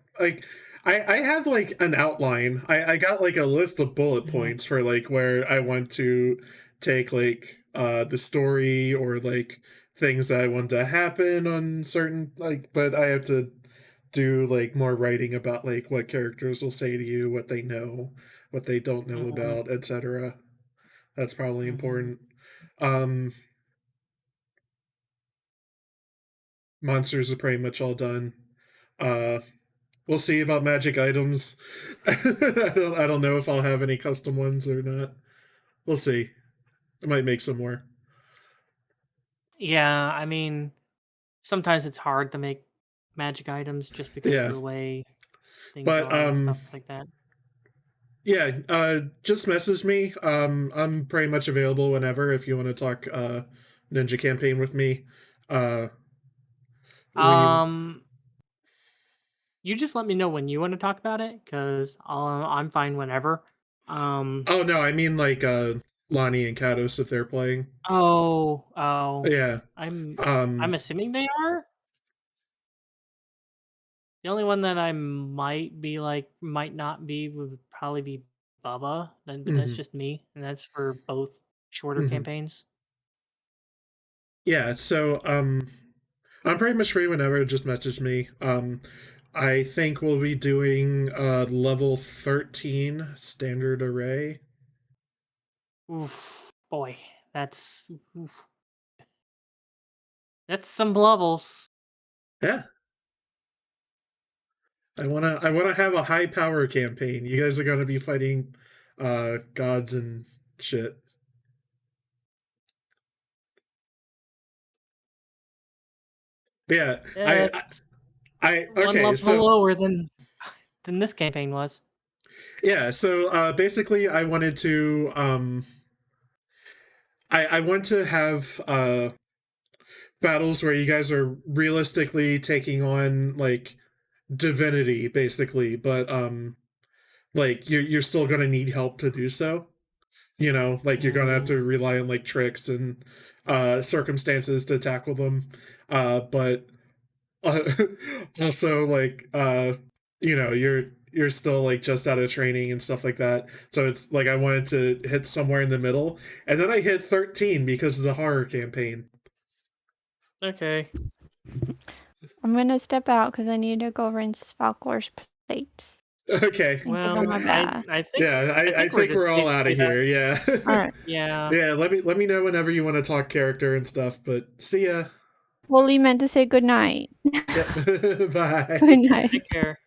Speaker 2: I have like an outline. I got like a list of bullet points for like where I want to take like the story or like things that I want to happen on certain like, but I have to do like more writing about like what characters will say to you, what they know, what they don't know about, etc. That's probably important. Monsters are pretty much all done. We'll see about magic items. I don't know if I'll have any custom ones or not. We'll see. I might make some more.
Speaker 1: Yeah, I mean, sometimes it's hard to make magic items just because
Speaker 2: Yeah.
Speaker 1: of the way things
Speaker 2: But
Speaker 1: are and stuff like that.
Speaker 2: yeah, just message me. I'm pretty much available whenever if you want to talk Ninja campaign with me.
Speaker 1: You just let me know when you want to talk about it, because I'm fine whenever.
Speaker 2: Oh no, I mean like Lani and Cados if they're playing.
Speaker 1: Oh.
Speaker 2: Yeah.
Speaker 1: I'm
Speaker 2: Um
Speaker 1: assuming they are. The only one that I might not be would probably be Bubba. But that's
Speaker 2: mhm,
Speaker 1: just me, and that's for both shorter
Speaker 2: mhm.
Speaker 1: campaigns.
Speaker 2: Yeah, so I'm pretty much free whenever, just message me. I think we'll be doing level 13 standard array.
Speaker 1: Oof, boy, oof. That's some levels.
Speaker 2: Yeah. I wanna have a high power campaign. You guys are gonna be fighting gods and shit. Yeah,
Speaker 1: That's one
Speaker 2: okay,
Speaker 1: level
Speaker 2: so
Speaker 1: lower than this campaign was.
Speaker 2: yeah, so basically I wanted to I want to have battles where you guys are realistically taking on like divinity basically, but like you're still gonna need help to do so. You know, like you're gonna have to rely on like tricks and circumstances to tackle them. But uh, also like you know, you're still like just out of training and stuff like that. So it's like I wanted to hit somewhere in the middle, and then I hit 13 because it's a horror campaign.
Speaker 1: Okay.
Speaker 6: I'm gonna step out because I need to go rinse Falcor's plates.
Speaker 2: Okay.
Speaker 6: And give
Speaker 1: Well,
Speaker 6: him my bath.
Speaker 2: I think
Speaker 1: just
Speaker 2: we're all out of
Speaker 1: basically
Speaker 2: here. Yeah.
Speaker 6: All right.
Speaker 1: Yeah.
Speaker 2: Yeah. Let me know whenever you want to talk character and stuff. But see ya.
Speaker 6: Wooly meant to say good night.
Speaker 2: Yep. Bye.
Speaker 6: Good night.
Speaker 1: Take care.